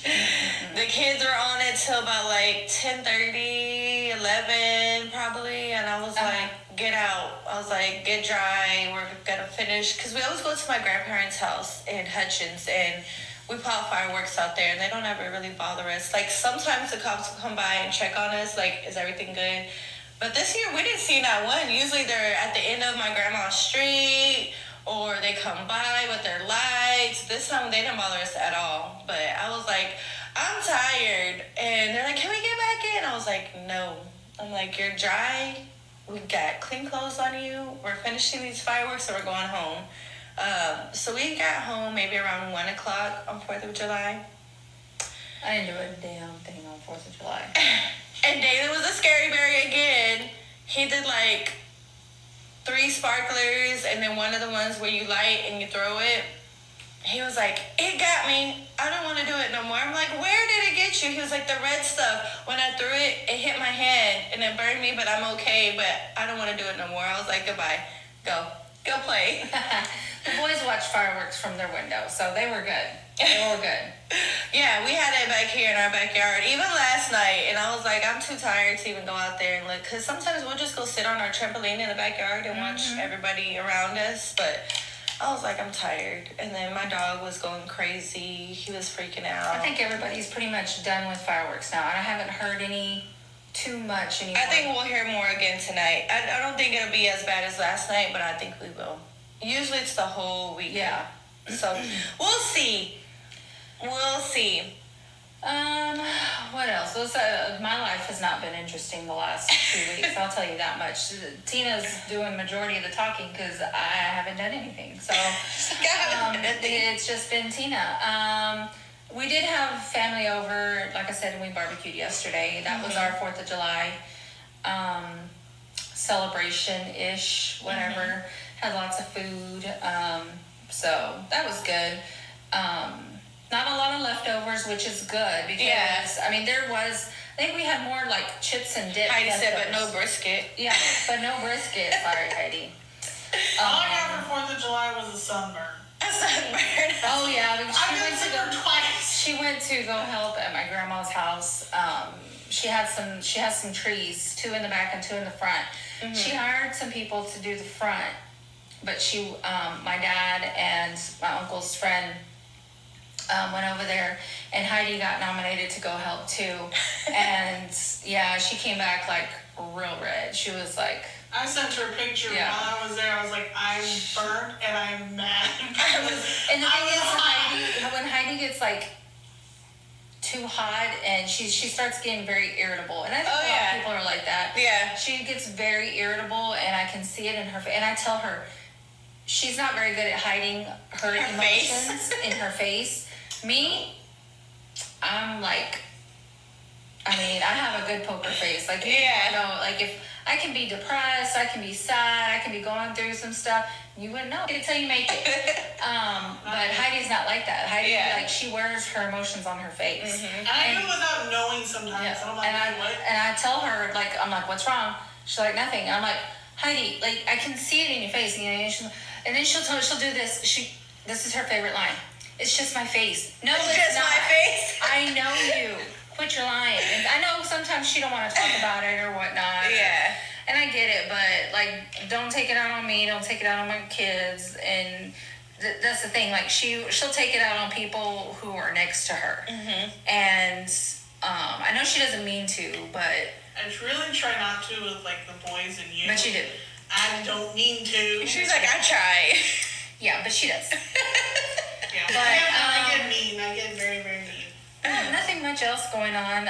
The kids were on it till about like 10:30, 11 probably, and I was like, get out. I was like, get dry. We're gonna finish because we always go to my grandparents' house in Hutchins, and we pop fireworks out there, and they don't ever really bother us. Like sometimes the cops will come by and check on us, like, is everything good? But this year we didn't see not one. Usually they're at the end of my grandma's street, or they come by with their lights. This time they didn't bother us at all. But I was like, I'm tired. And they're like, can we get back in? I was like, no. I'm like, you're dry. We got clean clothes on you. We're finishing these fireworks, so we're going home. So we got home maybe around 1 o'clock on 4th of July. I didn't do a damn thing on 4th of July. And David was a scary berry again. He did like 3 sparklers, and then one of the ones where you light and you throw it. He was like, it got me. I don't want to do it no more. I'm like, where did it get you? He was like, the red stuff. When I threw it, it hit my hand and it burned me, but I'm okay, but I don't want to do it no more. I was like, goodbye. Go play. The boys watched fireworks from their window, so they were good. They were good. Yeah, we had it back here in our backyard, even last night, and I was like, I'm too tired to even go out there and look, because sometimes we'll just go sit on our trampoline in the backyard and watch everybody around us, but I was like, I'm tired. And then my dog was going crazy. He was freaking out. I think everybody's pretty much done with fireworks now. I haven't heard any too much anymore. I think we'll hear more again tonight. I don't think it'll be as bad as last night, but I think we will. Usually it's the whole week. Yeah. So we'll see. We'll see. What else? My life has not been interesting the last 2 weeks. I'll tell you that much. Tina's doing majority of the talking because I haven't done anything. So it's just been Tina. We did have family over, like I said, and we barbecued yesterday. That was our 4th of July celebration-ish, whatever. Had lots of food. So that was good. Not a lot of leftovers, which is good because, I mean, I think we had more like chips and dip. Heidi said, but leftovers. no brisket. Yeah, but no brisket. Sorry, Heidi. All I got for 4th of July was a sunburn. A sunburn. Oh, yeah. Because I've been sick twice. she went to go help at my grandma's house. She has some trees, 2 in the back and 2 in the front. She hired some people to do the front. but my dad and my uncle's friend went over there, and Heidi got nominated to go help too. And yeah, she came back like real red. She was like, I sent her a picture while I was there. I was like, I'm burnt and I'm mad. and the thing is, when Heidi gets like too hot and she starts getting very irritable, and I think a lot of people are like that. Yeah. She gets very irritable, and I can see it in her face. And I tell her, she's not very good at hiding her emotions in her face. Me, I'm like, I mean, I have a good poker face. Like, you know, like if I can be depressed, I can be sad, I can be going through some stuff, you wouldn't know until you make it. But Heidi's not like that. Heidi, like, she wears her emotions on her face. And I do it without knowing sometimes. Yeah. I'm like, what? And I tell her, like, I'm like, what's wrong? She's like, nothing. I'm like, Heidi, like, I can see it in your face. You know, and then she'll do this. This is her favorite line. It's just my face. No, it's just not. my face. I know you. Quit your lying. And I know sometimes she don't want to talk about it or whatnot. Yeah. And I get it, but like, don't take it out on me. Don't take it out on my kids. And that's the thing. Like, she'll take it out on people who are next to her. Mm-hmm. And I know she doesn't mean to, but I really try not to with like the boys and you. But you do. I don't mean to. She's like, I try. Yeah, but she does. Yeah, But, I get mean. I get very, very mean. Nothing much else going on.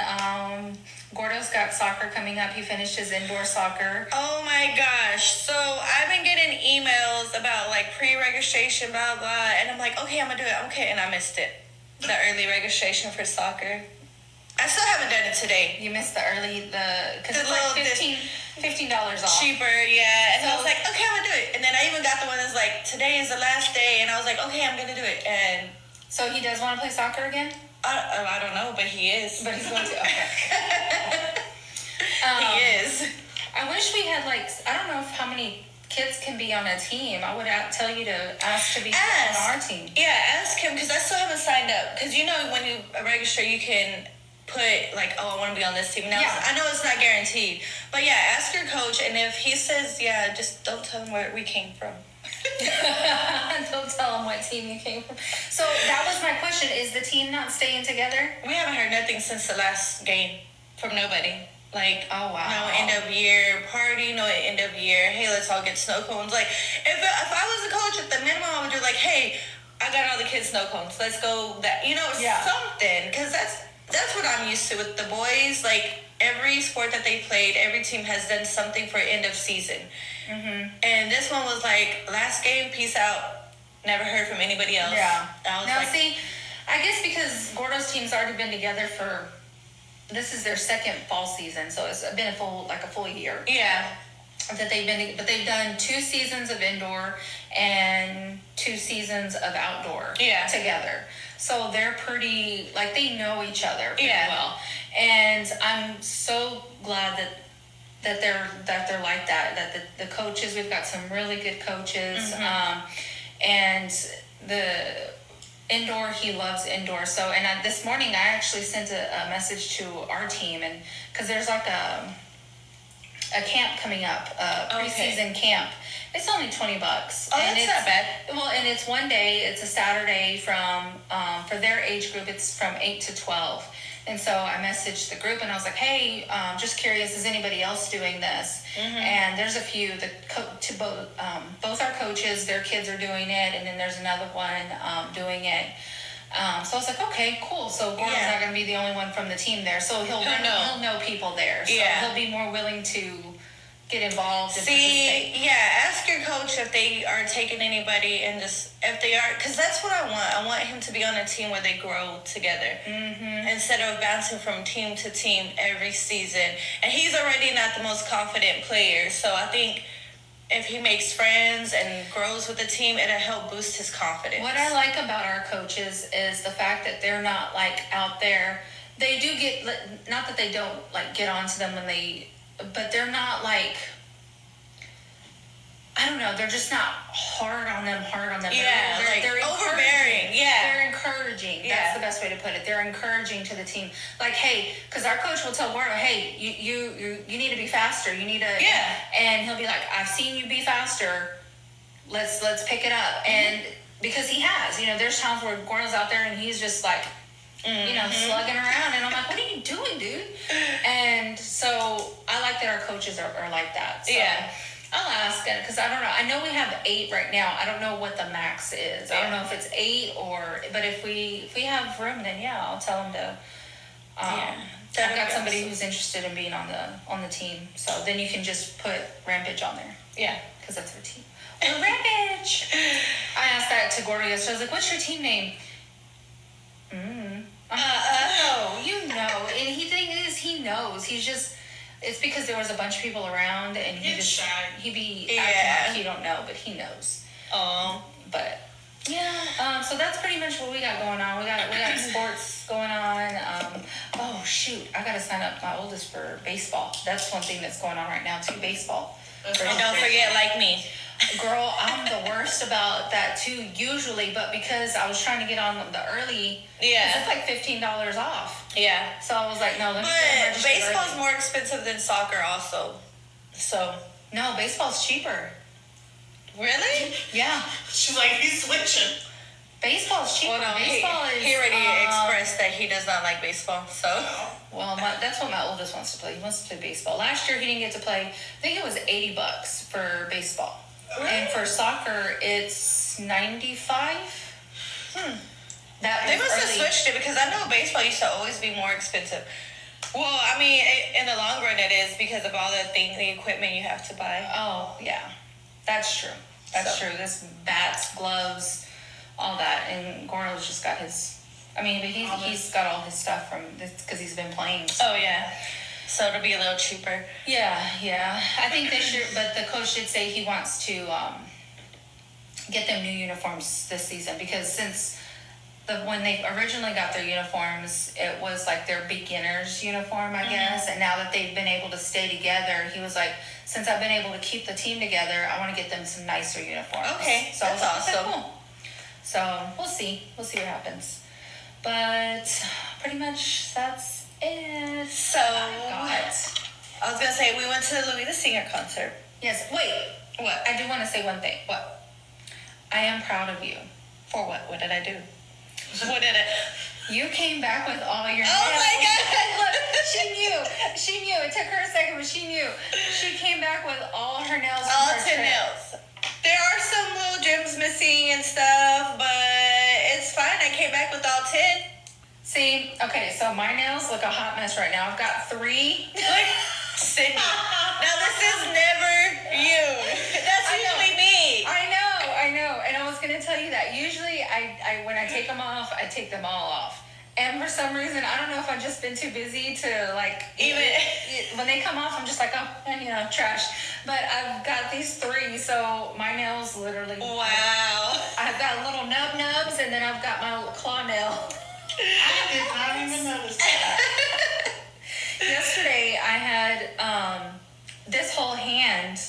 Gordo's got soccer coming up. He finished his indoor soccer. Oh my gosh. So I've been getting emails about like pre-registration, blah, blah. And I'm like, okay, I'm going to do it. Okay. And I missed it. The early registration for soccer. I still haven't done it today. You missed because it's little like $15 off. Cheaper, yeah. And So, I was like, okay, I'm going to do it. And then I even got the one that's like, today is the last day. And I was like, okay, I'm going to do it. And so he does want to play soccer again? I don't know, but he is. But he's going to. Okay. He is. I wish we had like, I don't know how many kids can be on a team. I would tell you to ask to be on our team. Yeah, ask him, because I still haven't signed up. Because you know when you register, you can put like, oh, I want to be on this team. Now, I know it's not guaranteed. But yeah, ask your coach, and if he says, yeah, just don't tell him where we came from. Don't tell him what team you came from. So that was my question. Is the team not staying together? We haven't heard nothing since the last game from nobody. Like, oh wow, no end of year party, no end of year, hey, let's all get snow cones. Like, if I was a coach, at the minimum, I would do like, hey, I got all the kids snow cones. Let's go, something. Because that's what I'm used to with the boys. Like, every sport that they played, every team has done something for end of season. Mm-hmm. And this one was like, last game, peace out. Never heard from anybody else. Yeah. Now, see, I guess because Gordo's team's already been together this is their second fall season, so it's been a full year. Yeah. But they've done 2 seasons of indoor and 2 seasons of outdoor together. So they're pretty, like, they know each other pretty well. And I'm so glad that they're like that. That the coaches, we've got some really good coaches. Mm-hmm. And the indoor, he loves indoor. So, and this morning I actually sent a message to our team, and because there's like a camp coming up, preseason camp. It's only $20. Oh, and that's not bad. Well, and it's one day. It's a Saturday from for their age group. It's from 8 to 12. And so I messaged the group and I was like, hey, just curious, is anybody else doing this? Mm-hmm. And there's a few, both our coaches, their kids are doing it, and then there's another one doing it. So I was like, okay, cool. So Gordon's not going to be the only one from the team there. So he'll know people there. So he'll be more willing to get involved and participate. Yeah, ask your coach if they are taking anybody, and just if they are, because that's what I want. I want him to be on a team where they grow together, instead of bouncing from team to team every season. And he's already not the most confident player, so I think if he makes friends and grows with the team, it'll help boost his confidence. What I like about our coaches is the fact that they're not like out there. They do get, not that they don't like get onto them but they're not like, I don't know, they're just not hard on them. Yeah, they're overbearing. They're encouraging. That's the best way to put it. They're encouraging to the team. Like, hey, because our coach will tell Gordo, hey, you need to be faster. You need to. Yeah. And he'll be like, I've seen you be faster. let's pick it up. And because he has, there's times where Gordon's out there and he's just like, slugging around, and I'm like, what are you doing, dude? And so I like that our coaches are like that. So Yeah. I'll ask it because I don't know. I know we have 8 right now. I don't know what the max is. I don't know if it's 8 but if we have room, then yeah, I'll tell them to. I've got somebody who's interested in being on the team, so then you can just put Rampage on there. Yeah. Because that's our team. Or Rampage. I asked that to Gordy yesterday. I was like, "What's your team name?" And he knows. He's just. It's because there was a bunch of people around, and he He's shy. acting like he don't know, but he knows. Oh. But yeah, so that's pretty much what we got going on. We got sports going on. Oh shoot, I gotta sign up my oldest for baseball. That's one thing that's going on right now too. Baseball. And don't forget, like me. Girl, I'm the worst about that too, usually, but because I was trying to get on the early, it's like $15 off. Yeah. So I was like, no, let me But register baseball's early. more expensive than soccer also. So. No, baseball's cheaper. Really? Yeah. She's like, he's switching. Baseball's cheaper. Well, no, Baseball he already expressed that he does not like baseball, so. Well, that's what my oldest wants to play. He wants to play baseball. Last year he didn't get to play. I think it was $80 for baseball. Really? And for soccer, it's $95. That They was must have early. switched it because I know baseball used to always be more expensive. Well, I mean, in the long run, it is because of all the equipment you have to buy. Oh, yeah. That's true. That's true. This bats, gloves, all that. And Gorno's just got his... but he's got all his stuff from this because he's been playing. So. Oh, yeah. So it'll be a little cheaper. Yeah. I think this year, but the coach did say he wants to get them new uniforms this season because since when they originally got their uniforms, it was like their beginner's uniform, I guess. And now that they've been able to stay together, he was like, since I've been able to keep the team together, I want to get them some nicer uniforms. Okay, so that's awesome. Cool. So we'll see what happens. But pretty much that's it. So, I was going to say, we went to the Louis the Singer concert. Yes, wait. What? I do want to say one thing. What? I am proud of you. For what? What did I do? What did I... You came back with all your nails. Oh my God! Look, she knew. It took her a second, but she knew. She came back with all her nails. All from her 10 trip. nails. There are some little gems missing and stuff, but it's fine. I came back with all 10. See, okay, so my nails look a hot mess right now. I've got 3. Look, Sydney. Now this is never you. That's usually me. I know. And I was going to tell you that. Usually, I when I take them off, I take them all off. And for some reason, I don't know if I've just been too busy to when they come off, I'm just like, oh, trash. But I've got these 3, so my nails literally. Wow. I've got little nubs, and then I've got my claw nail. I did not even notice that. Yesterday, I had this whole hand,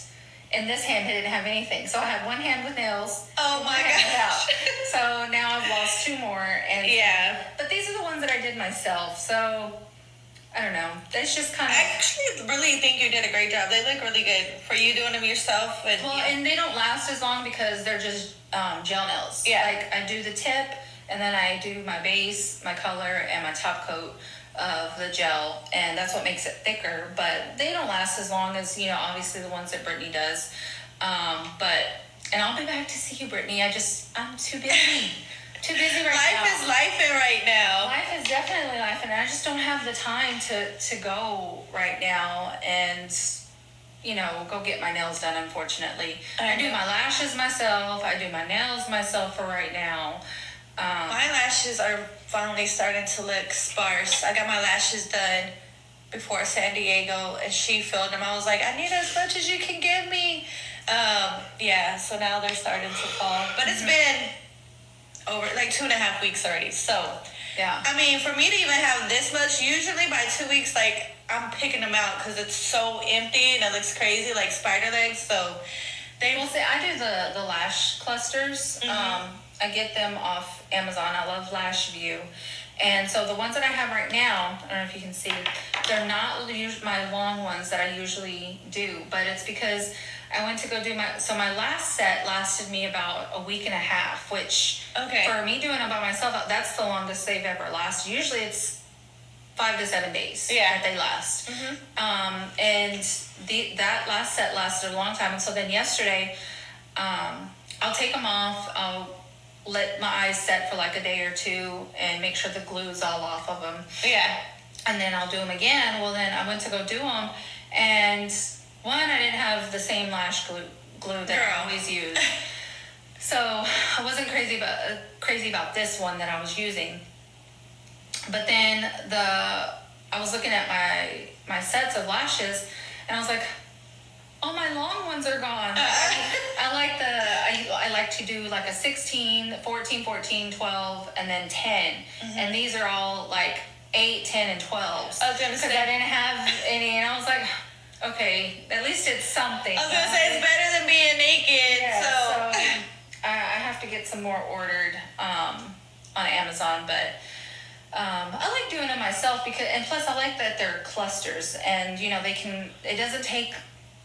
and this hand didn't have anything. So I had one hand with nails. Oh my gosh. So now I've lost 2 more. And Yeah. But these are the ones that I did myself. So I don't know. That's just kind of. I actually really think you did a great job. They look really good for you doing them yourself. And they don't last as long because they're just gel nails. Yeah. Like I do the tip, and then I do my base, my color, and my top coat of the gel, and that's what makes it thicker. But they don't last as long as obviously the ones that Brittany does. And I'll be back to see you, Brittany. I'm too busy. Too busy right now. Life is lifing right now. Life is definitely life, and I just don't have the time to go right now and go get my nails done, unfortunately. I do my lashes myself. I do my nails myself for right now. My lashes are finally starting to look sparse. I got my lashes done before San Diego, and she filled them. I was like, I need as much as you can give me. So now they're starting to fall. But it's been over like 2.5 weeks already. So, yeah. I mean, for me to even have this much, usually by 2 weeks, like, I'm picking them out because it's so empty and it looks crazy, like spider legs. So, Well, see, I do the lash clusters. I get them off Amazon. I love Lash View. And so the ones that I have right now, I don't know if you can see, they're not my long ones that I usually do, but it's because I went to go do my last set lasted me about a week and a half, which for me doing it by myself, that's the longest they've ever lasted. Usually it's 5 to 7 days that they last. And that last set lasted a long time. And so then yesterday, I'll take them off. I'll let my eyes set for like a day or two and make sure the glue's all off of them. Yeah. And then I'll do them again. Well, then I went to go do them, and one, I didn't have the same lash glue that I always use. So I wasn't crazy about this one that I was using. But then I was looking at my sets of lashes, and I was like, oh, my long ones are gone. I like to do like a 16, 14, 14, 12, and then 10. And these are all like 8, 10, and 12. Because I didn't have any, and I was like, okay, at least it's something. I was gonna say it's better than being naked. Yeah, so I have to get some more ordered on Amazon, but I like doing it myself and plus I like that they're clusters, and it doesn't take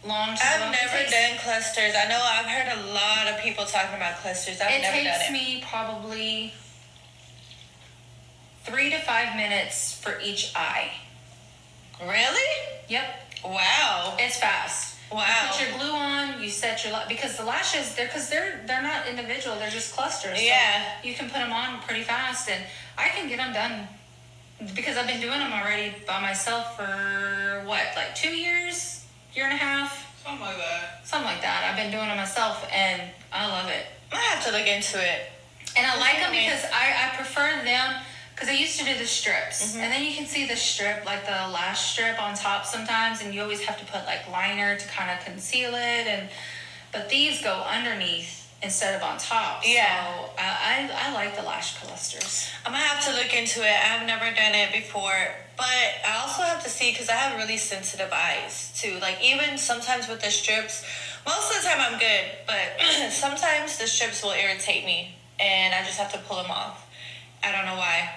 long to I've never done clusters. I know I've heard a lot of people talking about clusters. I've never done it. It takes me probably 3 to 5 minutes for each eye. Really? Yep. Wow. It's fast. Wow. You put your glue on, you set your because the lashes they're not individual, they're just clusters. Yeah. So you can put them on pretty fast, and I can get them done because I've been doing them already by myself for like 2 years, year and a half. Something like that. I've been doing it myself, and I love it. I have to look into it. And I like them because I prefer them. Because I used to do the strips, and then you can see the strip, like the lash strip on top sometimes, and you always have to put like liner to kind of conceal it, but these go underneath instead of on top. Yeah. So I like the lash clusters. I'm gonna have to look into it. I've never done it before, but I also have to see because I have really sensitive eyes too. Like even sometimes with the strips, most of the time I'm good, but sometimes the strips will irritate me, and I just have to pull them off. I don't know why.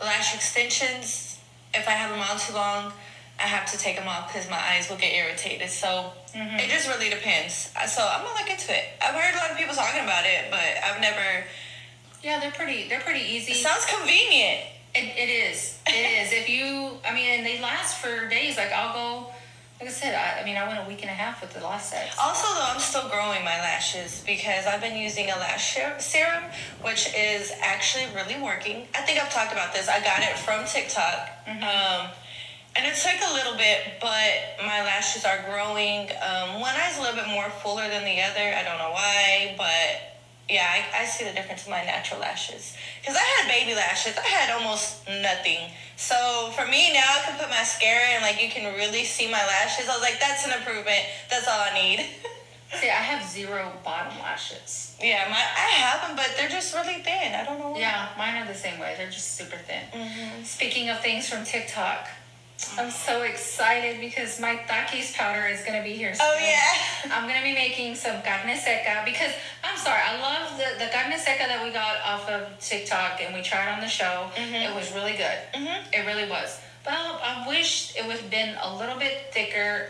Lash extensions, if I have them on too long, I have to take them off because my eyes will get irritated. So it just really depends. So I'm gonna look into it. I've heard a lot of people talking about it, but I've never. Yeah, they're pretty easy. It sounds convenient. It is. If and they last for days. Like I'll go. Like I said, I went a week and a half with the last set. Also, though, I'm still growing my lashes because I've been using a lash serum, which is actually really working. I think I've talked about this. I got it from TikTok. And it took a little bit, but my lashes are growing. One eye's a little bit more fuller than the other. I don't know why, but yeah, I see the difference in my natural lashes. Because I had baby lashes. I had almost nothing. So for me, now I can put mascara and you can really see my lashes. I was like, that's an improvement. That's all I need. See, I have 0 bottom lashes. Yeah, I have them, but they're just really thin. I don't know why. Yeah, mine are the same way. They're just super thin. Speaking of things from TikTok, I'm so excited because my Takis powder is going to be here soon. Oh, yeah. I'm going to be making some carne seca because, I'm sorry, I love the carne seca that we got off of TikTok and we tried on the show. It was really good. It really was. But I wish it would have been a little bit thicker.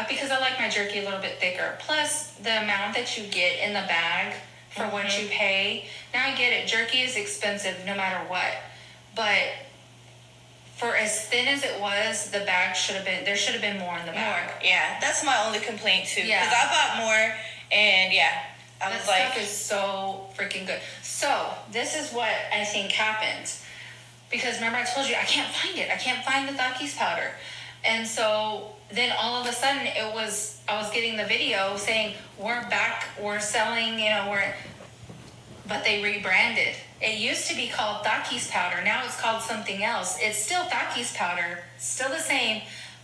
Because I like my jerky a little bit thicker. Plus, the amount that you get in the bag for what you pay. Now I get it. Jerky is expensive no matter what. But for as thin as it was, the bag there should have been more in the bag. More, yeah. That's my only complaint, too. Yeah. Because I bought more, and yeah. That stuff is so freaking good. So, this is what I think happened. Because remember I told you, I can't find it. I can't find the Takis powder. And so then all of a sudden I was getting the video saying, we're back, we're selling, but they rebranded. It used to be called Takis powder. Now it's called something else. It's still Takis powder, still the same.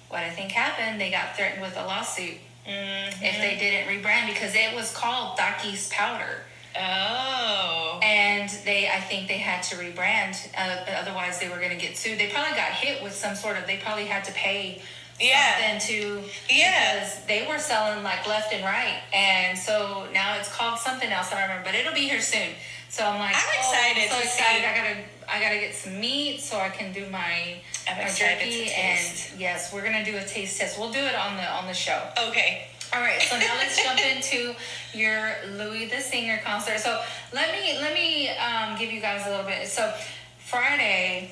What I think happened, they got threatened with a lawsuit if they didn't rebrand because it was called Takis powder. Oh. And I think they had to rebrand, otherwise they were going to get sued. They probably got hit with they probably had to pay something because they were selling left and right. And so now it's called something else, I don't remember, but it'll be here soon. So I'm like, I'm excited I'm so to excited. see. I gotta get some meat so I can do my excited jerky. to taste. And yes, we're gonna do a taste test. We'll do it on the show. Okay. All right, so now let's jump into your Louis the Singer concert. So let me give you guys a little bit. So Friday,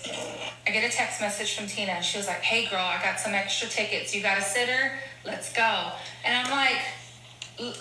I get a text message from Tina, and she was like, "Hey, girl, I got some extra tickets. You got a sitter? Let's go." And I'm like,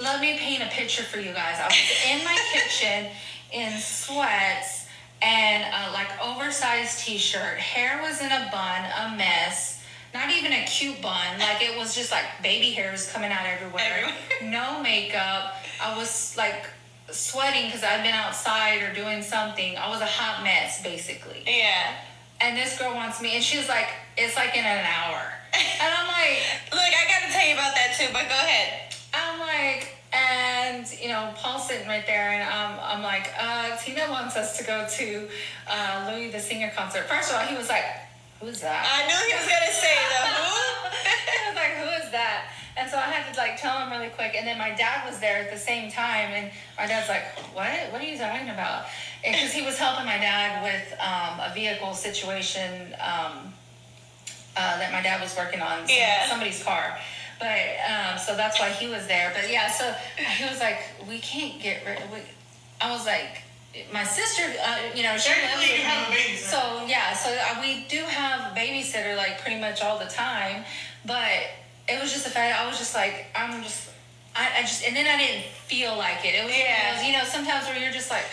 "Let me paint a picture for you guys." I was in my kitchen in sweats and like oversized t-shirt. Hair was in a bun, a mess. Not even a cute bun. Like, it was just like baby hairs coming out everywhere. No makeup. I was like sweating because I'd been outside or doing something. I was a hot mess, basically. Yeah. And this girl wants me, and she was like, "It's like in an hour." And I'm like, look, I gotta tell you about that too, but go ahead. I'm like, and you know, Paul's sitting right there, and I'm like, Tina wants us to go to Louis the Singer concert. First of all, he was like, "Who's that?" I knew he was gonna say the who. I was like, "Who is that?" And so I had to like tell him really quick. And then my dad was there at the same time, and my dad's like, "What? What are you talking about?" Because he was helping my dad with a vehicle situation that my dad was working on, somebody's car. But so that's why he was there. But yeah, so he was like, "We can't get rid of it." I was like, my sister, you know, she lives with him. So yeah, so we do have a babysitter like pretty much all the time. But it was just the fact I was just like, I just, and then I didn't feel like it. It was, you know, sometimes where you're just like,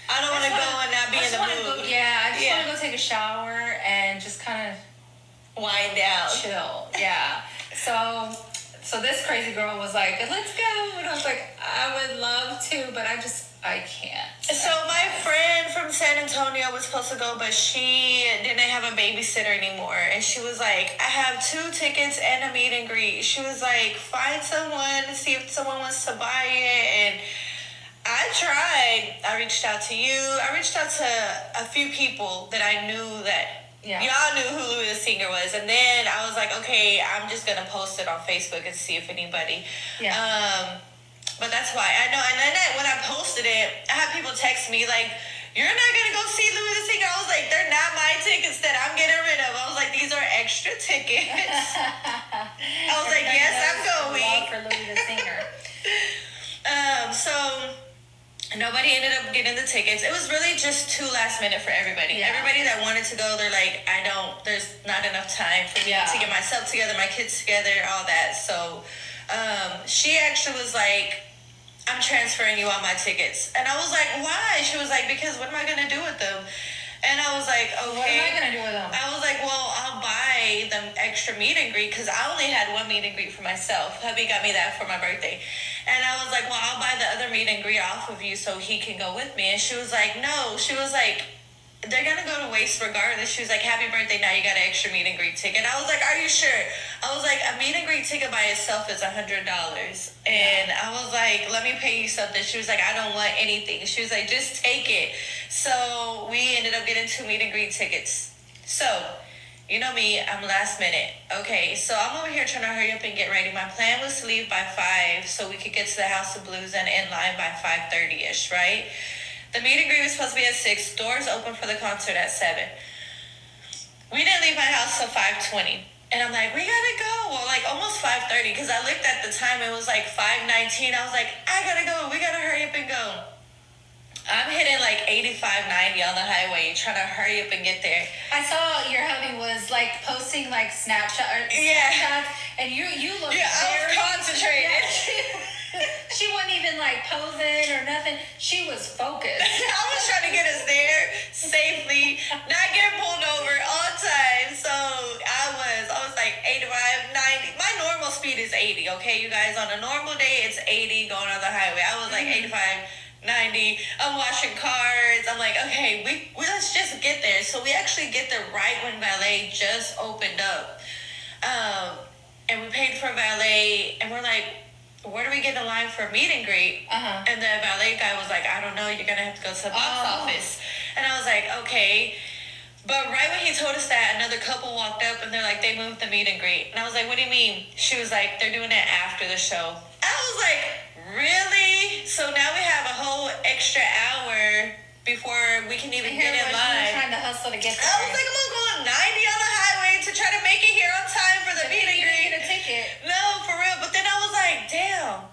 I don't want to go and not be in the mood. I just want to go take a shower and just kind of wind down, chill. Yeah. So this crazy girl was like, "Let's go," and I was like, "I would love to, but I can't." So my friend from San Antonio was supposed to go, but she didn't have a babysitter anymore. And she was like, "I have 2 tickets and a meet and greet." She was like, "Find someone, see if someone wants to buy it." And I tried. I reached out to you. I reached out to a few people that I knew that y'all knew who Louis the Singer was. And then I was like, okay, I'm just going to post it on Facebook and see if anybody... But that's why I know. And then when I posted it, I had people text me like, "You're not going to go see Louis the Singer?" I was like, "They're not my tickets that I'm getting rid of." I was like, "These are extra tickets." I was like, "Yes, I'm going." For Louis the Singer. So nobody ended up getting the tickets. It was really just too last minute for everybody. Yeah. Everybody that wanted to go, they're like, there's not enough time for me to get myself together, my kids together, all that. So she actually was like, "I'm transferring you all my tickets." And I was like, "Why?" She was like, "Because what am I going to do with them?" And I was like, "Okay." What am I going to do with them? I was like, "Well, I'll buy them extra meet and greet," because I only had 1 meet and greet for myself. Hubby got me that for my birthday. And I was like, "Well, I'll buy the other meet and greet off of you so he can go with me." And she was like, "No." She was like, "They're going to go to waste regardless." She was like, "Happy birthday, now you got an extra meet and greet ticket." I was like, "Are you sure?" I was like, "A meet and greet ticket by itself is $100. And I was like, "Let me pay you something." She was like, "I don't want anything." She was like, "Just take it." So we ended up getting 2 meet and greet tickets. So, you know me, I'm last minute. Okay, so I'm over here trying to hurry up and get ready. My plan was to leave by 5 so we could get to the House of Blues and in line by 5:30ish, right? The meet and greet was supposed to be at 6. Doors open for the concert at 7. We didn't leave my house till 5:20. And I'm like, "We gotta go." Well, like almost 5:30, because I looked at the time. It was like 5:19. I was like, "I gotta go. We gotta hurry up and go." I'm hitting like 85, 90 on the highway, trying to hurry up and get there. I saw your hubby was like posting like Snapchat, and you looked I was concentrated. She wasn't even like posing or nothing. She was focused. I was trying to get us there safely, not get pulled over on time. So I was like 85, 90. My normal speed is 80, okay, you guys? On a normal day, it's 80 going on the highway. I was like 85, 90. I'm washing cars. I'm like, okay, we let's just get there. So we actually get there right when valet just opened up. And we paid for valet, and we're like, "Where do we get in line for a meet and greet?" And the valet guy was like, "I don't know, you're going to have to go to the box office." And I was like, okay. But right when he told us that, another couple walked up, and they're like, "They moved the meet and greet." And I was like, "What do you mean?" She was like, "They're doing it after the show." I was like, really? So now we have a whole extra hour before we can even And get here in was you line. trying to hustle to get there. I was like, I'm gonna go on 90 on the highway to try to make it here on time for the But meet then and you didn't greet. get a ticket. No, for real. But then I was like, damn,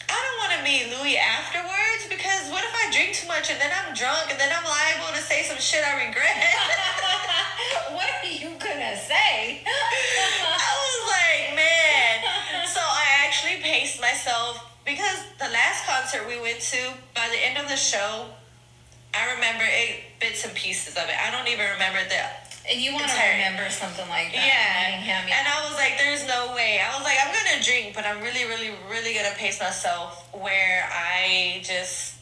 I don't want to meet Louis afterwards because what if I drink too much and then I'm drunk and then I'm liable to say some shit I regret? What are you gonna say? I was like, man. So I actually paced myself because the last concert we went to, by the end of the show, I remember bits and pieces of it. I don't even remember the And you want to entire- remember something like that. Yeah. Meeting him. And I was like, there's no way. I was like, I'm going to drink, but I'm really, really, really going to pace myself where I just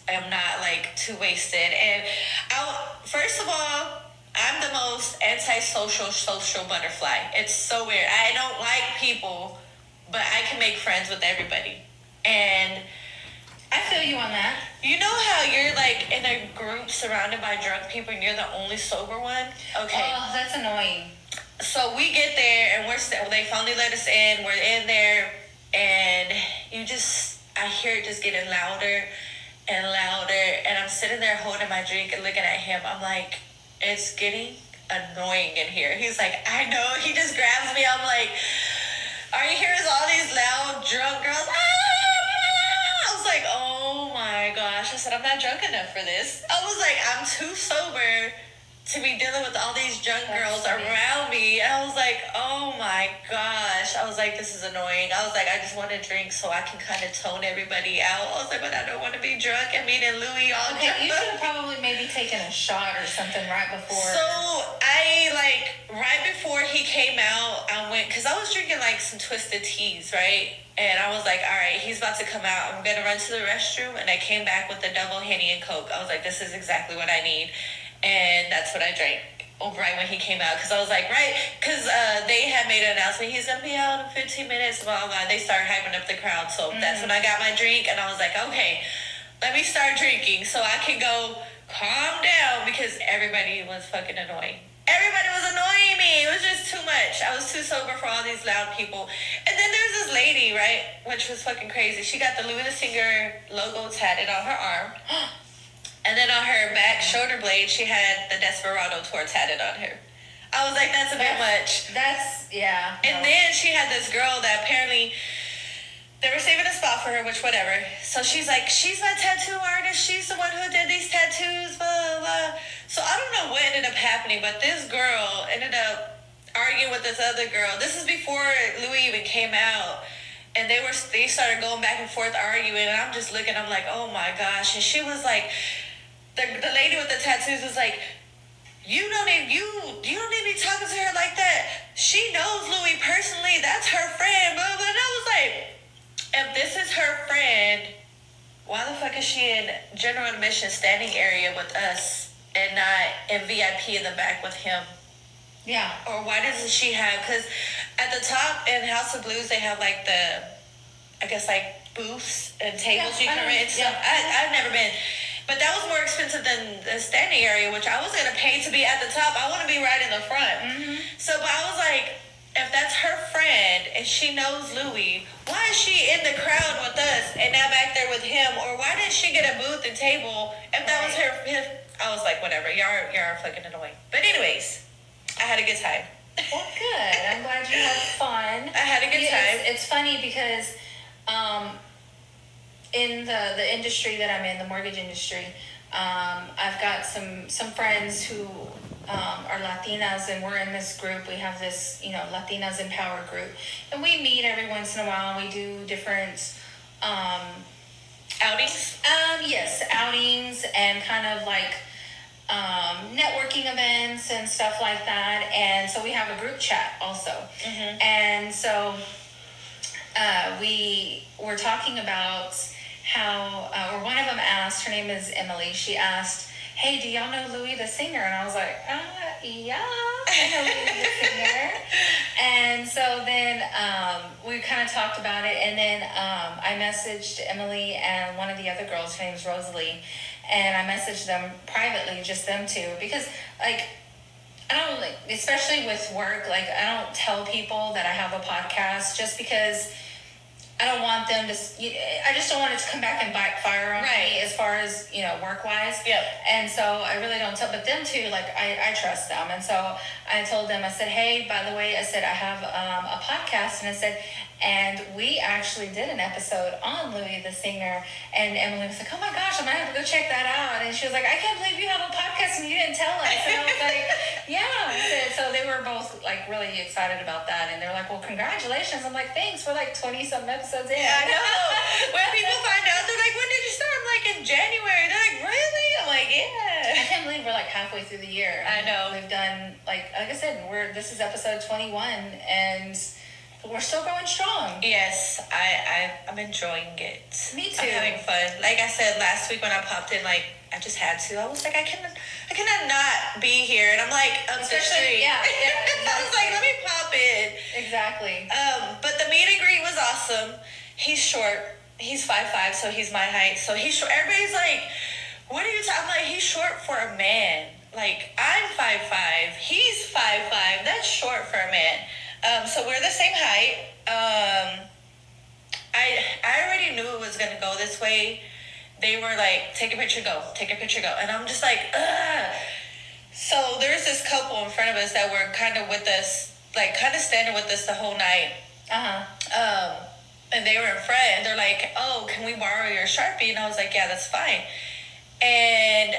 am not like too wasted. And first of all, I'm the most antisocial social butterfly. It's so weird. I don't like people, but I can make friends with everybody. And I feel you on that. you know how you're like in a group surrounded by drunk people and you're the only sober one? Okay. Oh, that's annoying. So we get there and they finally let us in. We're in there and I hear it just getting louder and louder. And I'm sitting there holding my drink and looking at him. I'm like, it's getting annoying in here. He's like, I know. He just grabs me. I'm like, all you hear is all these loud drunk girls. I was like, oh my gosh. I said, I'm not drunk enough for this. I was like, I'm too sober to be dealing with all these drunk girls around me. And I was like, oh my gosh. I was like, this is annoying. I was like, I just want to drink so I can kind of tone everybody out. I was like, but I don't want to be drunk and meeting Louis all Okay, drunk. you should have probably maybe taken a shot or something right before. So I right before he came out, I went, because I was drinking like some twisted teas, right? And I was like, all right, he's about to come out. I'm going to run to the restroom. And I came back with a double Henny and Coke. I was like, this is exactly what I need. And that's what I drank right when he came out. Because I was like, right, because they had made an announcement. He's going to be out in 15 minutes, blah, blah. They started hyping up the crowd. So that's when I got my drink. And I was like, okay, let me start drinking so I can go calm down because everybody was fucking annoying. Everybody was annoying me. It was just too much. I was too sober for all these loud people. And then there's this lady, right, which was fucking crazy. She got the Louis the Singer logo tatted on her arm. And then on her back shoulder blade, she had the Desperado tour tatted on her. I was like, that's a bit much. That's, yeah. And then she had this girl that apparently they were saving a spot for her, which whatever. So she's like, she's my tattoo artist. She's the one who did these tattoos, blah, blah, blah. So I don't know what ended up happening, but this girl ended up arguing with this other girl. This is before Louis even came out. And they started going back and forth arguing. And I'm just looking, I'm like, oh my gosh. And she was like, the lady with the tattoos was like, you don't need to be talking to her like that. She knows Louis personally. That's her friend. Blah, blah. And I was like, if this is her friend, why the fuck is she in general admission standing area with us and not in VIP in the back with him? Yeah. Or why doesn't she have, because at the top in House of Blues, they have like booths and tables you can rent and stuff. I've never been. But that was more expensive than the standing area, which I was going to pay to be at the top. I want to be right in the front. Mm-hmm. So, but I was like, if that's her friend and she knows Louis, why is she in the crowd with us and not back there with him? Or why didn't she get a booth and table if that was her? I was like, whatever. Y'all are fucking annoying. But anyways, I had a good time. Well, good. I'm glad you had fun. I had a good time. It's funny because in the industry that I'm in, the mortgage industry, I've got some friends who are Latinas, and we're in this group. We have this, Latinas in Power group, and we meet every once in a while. We do different Outings? Yes, outings and kind of like networking events and stuff like that. And so we have a group chat also. Mm-hmm. And so we were talking about how, or one of them asked, her name is Emily, she asked, hey, do y'all know Louis the Singer? And I was like, yeah, I know Louis the Singer. And so then we kind of talked about it. And then I messaged Emily and one of the other girls, her name's Rosalie. And I messaged them privately, just them two, because I don't especially with work, I don't tell people that I have a podcast just because I don't want them to. I just don't want it to come back and backfire on me as far as work wise. Yep. And so I really don't tell. But them too, like I trust them. And so I told them. I said, hey, by the way, I said I have a podcast, and I said, and we actually did an episode on Louis the singer. And Emily was like, oh my gosh, I'm gonna have to go check that out. And she was like, I can't believe you have a podcast and you didn't tell us. And I was like, yeah. So they were both like really excited about that, and they're like, well, congratulations. I'm like, thanks for like 20-some episodes in. I know. When people find out, they're like, when did you start? I'm like, in January. They're like, really? I'm like, I yeah. can't believe we're like halfway through the year. I know. We've done like I said, this is episode 21, and we're still going strong. Yes, I'm enjoying it. Me too. I'm having fun. Like I said last week when I popped in, like I just had to. I was like, I cannot not be here, and I'm like up the street. Yeah, exactly. I was like, let me pop in. Exactly. But the meet and greet was awesome. He's short. He's 5'5", so he's my height. So he's short. Everybody's like, what are you talking? I'm like, he's short for a man. Like I'm 5'5", he's 5'5". That's short for a man. So we're the same height. I already knew it was gonna go this way. They were like, take a picture, go. Take a picture, go. And I'm just like, ugh. So there's this couple in front of us that were kind of with us, like kind of standing with us the whole night. And they were in front, and they're like, oh, can we borrow your Sharpie? And I was like, yeah, that's fine. And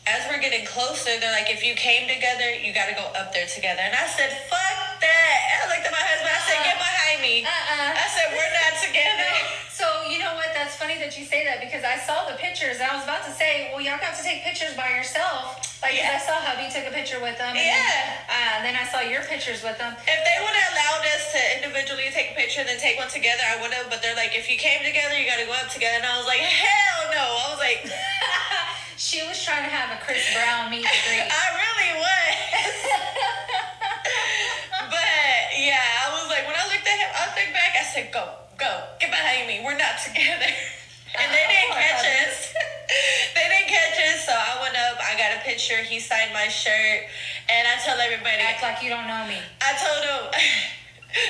as we're getting closer, they're like, if you came together, you got to go up there together. And I said, fuck that. I looked at my husband. I said, get behind me. I said, we're not together. So you know what? That's funny that you say that, because I saw the pictures and I was about to say, well, y'all got to take pictures by yourself. Like, I saw hubby took a picture with them. And then I saw your pictures with them. If they would have allowed us to individually take a picture and then take one together, I would have. But they're like, if you came together, you got to go up together. And I was like, hell no. I was like... She was trying to have a Chris Brown meet and greet. I really was. But yeah, I was like, when I looked at him, I looked back, I said, go, get behind me. We're not together. And they didn't catch us. They didn't catch us, so I went up, I got a picture, he signed my shirt, and I tell everybody. Act like you don't know me. I told him,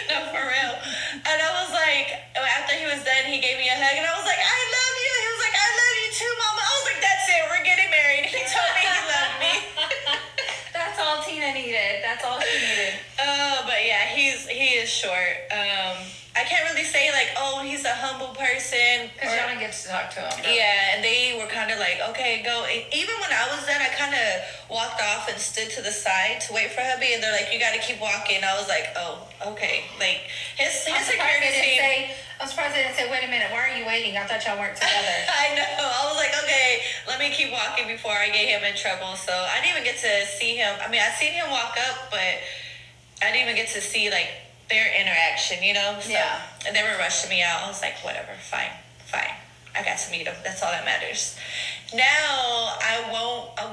no, for real. And I was like, after he was done, he gave me a hug, and I was like, I love you. He was like, I love you too, Mama. I was like, that's it, we're getting married. He told me he loved me. That's all Tina needed. That's all she needed. But yeah, he is short. I can't really say like, oh, he's a humble person. Because y'all don't get to talk to him. Yeah, and they were kind of like, okay, go. And even when I was done, I kind of walked off and stood to the side to wait for hubby, and they're like, you got to keep walking. I was like, oh, okay. Like, his security team. I'm surprised they didn't say, wait a minute, why are you waiting? I thought y'all weren't together. I know. I was like, okay, let me keep walking before I get him in trouble. So I didn't even get to see him. I mean, I seen him walk up, but I didn't even get to see, like, their interaction, you know? So, yeah. And they were rushing me out. I was like, whatever, fine. I got to meet him. That's all that matters. Now, I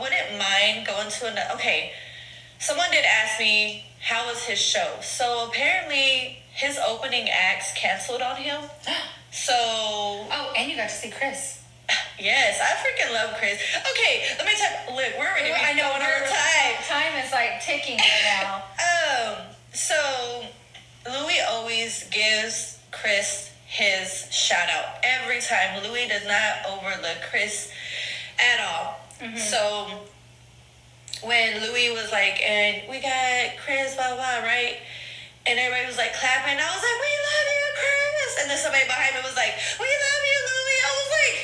wouldn't mind going to another... Okay, someone did ask me, how was his show? So apparently, his opening acts canceled on him. So... Oh, and you got to see Chris. Yes, I freaking love Chris. Okay, let me tell... Look, we're already going over time. Time is like ticking right now. So... Louis always gives Chris his shout out every time. Louis does not overlook Chris at all. Mm-hmm. So when Louis was like, and we got Chris, blah, blah, right? And everybody was like clapping. I was like, we love you, Chris. And then somebody behind me was like, we love you, Louis. I was like,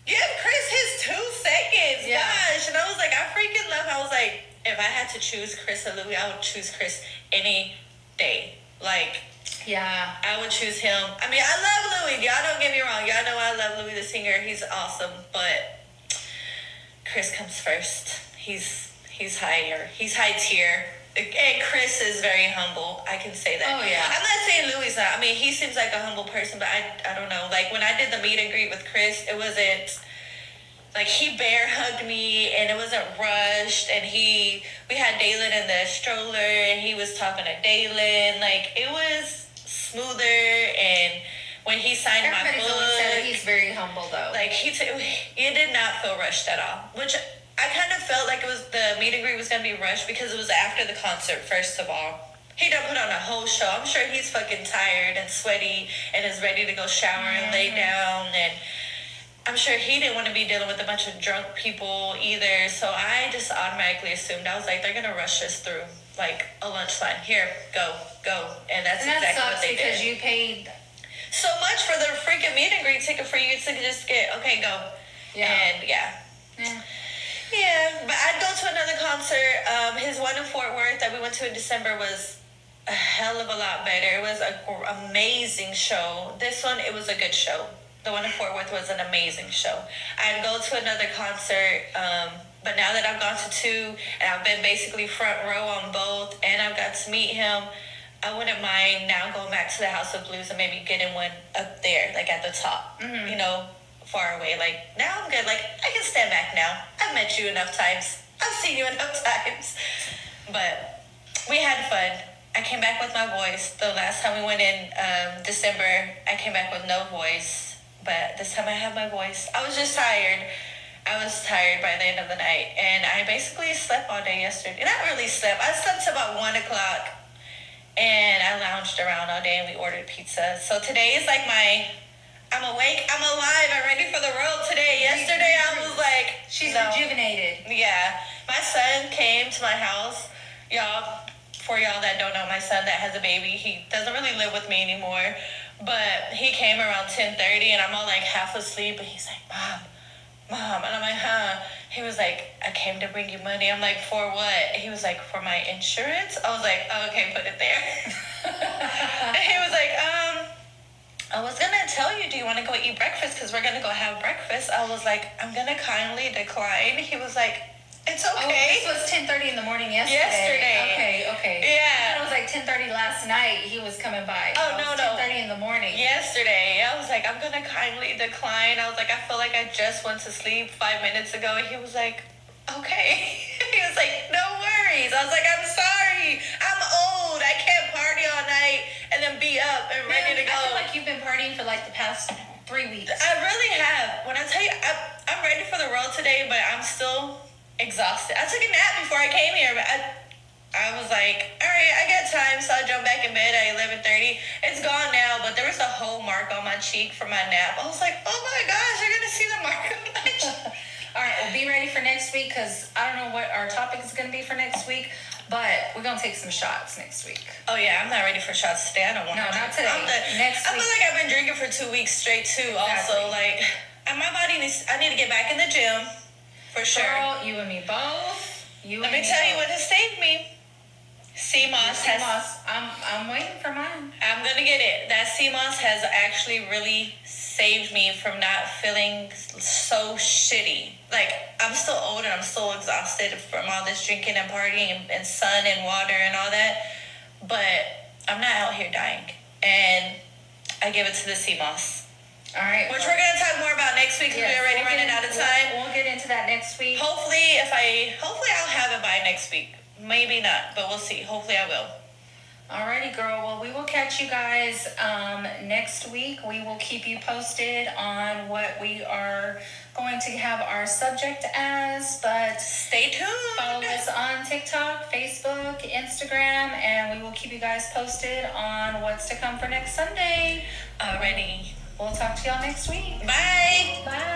give Chris his 2 seconds. Yeah. Gosh. And I was like, I freaking love him. I was like, if I had to choose Chris or Louis, I would choose Chris any day. Like, yeah, I would choose him. I mean, I love Louis. Y'all don't get me wrong. Y'all know I love Louis the singer. He's awesome. But Chris comes first. He's higher. He's high tier. And Chris is very humble. I can say that. Oh, yeah. I'm not saying Louis not. I mean, he seems like a humble person, but I don't know. Like, when I did the meet and greet with Chris, it wasn't... Like, he bear hugged me, and it wasn't rushed, and we had Dalen in the stroller, and he was talking to Dalen. Like, it was smoother, and when he signed my book... Everybody's always said that he's very humble, though. Like, it did not feel rushed at all, which I kind of felt like the meet and greet was going to be rushed because it was after the concert, first of all. He done put on a whole show. I'm sure he's fucking tired and sweaty and is ready to go shower and lay down. And I'm sure he didn't want to be dealing with a bunch of drunk people either. So I just automatically assumed, I was like, they're going to rush us through like a lunch line. Here, go. And that's And that exactly what sucks they because did. you paid. So much for the freaking meet and greet ticket for you to just get, okay, go. Yeah. And yeah. But I'd go to another concert. His one in Fort Worth that we went to in December was a hell of a lot better. It was an amazing show. This one, it was a good show. The one in Fort Worth was an amazing show. I'd go to another concert, but now that I've gone to two and I've been basically front row on both and I've got to meet him, I wouldn't mind now going back to the House of Blues and maybe getting one up there, like at the top, you know, far away. Like, now I'm good. Like, I can stand back now. I've met you enough times. I've seen you enough times. But we had fun. I came back with my voice. The last time we went in December, I came back with no voice. But this time I have my voice. I was just tired. I was tired by the end of the night. And I basically slept all day yesterday. Not really slept. I slept till about 1 o'clock. And I lounged around all day and we ordered pizza. So today is like I'm awake, I'm alive, I'm ready for the world today. Yesterday I was like... She's rejuvenated. Yeah. My son came to my house. Y'all, for y'all that don't know, my son that has a baby, he doesn't really live with me anymore. But he came around 10:30 and I'm all like half asleep. And he's like, Mom. And I'm like, huh? He was like, I came to bring you money. I'm like, for what? He was like, for my insurance. I was like, oh, okay, put it there. And he was like, I was gonna tell you, do you want to go eat breakfast? Because we're gonna go have breakfast. I was like, I'm gonna kindly decline. He was like, it's okay. Oh, this was 10:30 in the morning yesterday. Okay. Yeah. I thought it was like 10:30 last night. He was coming by. Oh, no. 10:30 in the morning. Yesterday, I was like, I'm gonna kindly decline. I was like, I feel like I just went to sleep 5 minutes ago. He was like, okay. He was like, no worries. I was like, I'm sorry. I'm old. I can't party all night and then be up and ready to go. I feel like you've been partying for like the past 3 weeks. I really have. When I tell you, I'm ready for the world today, but I'm still exhausted. I took a nap before I came here, but I was like, all right, I got time, so I jumped back in bed at 11:30. It's gone now, but there was a whole mark on my cheek from my nap. I was like, oh my gosh, you're gonna see the mark on my cheek. All right, well, be ready for next week because I don't know what our topic is going to be for next week, but we're going to take some shots next week. Oh yeah, I'm not ready for shots today. I don't want to. No, not today. Next I feel week. like I've been drinking for 2 weeks straight too. Exactly. Also, like, and my body needs. I need to get back in the gym, for sure. Girl, you and me both. Let me tell you what has saved me. CMOS has. I'm waiting for mine. I'm gonna get it. That CMOS has actually really saved me from not feeling so shitty. Like, I'm still old and I'm still exhausted from all this drinking and partying and sun and water and all that. But I'm not out here dying. And I give it to the CMOS. All right. Which we're going to talk more about next week because we're already running out of time. We'll get into that next week. Hopefully I'll have it by next week. Maybe not, but we'll see. Hopefully I will. Alrighty, girl. Well, we will catch you guys next week. We will keep you posted on what we are going to have our subject as, but stay tuned. Follow us on TikTok, Facebook, Instagram, and we will keep you guys posted on what's to come for next Sunday. Alrighty. We'll talk to y'all next week. Bye. Bye.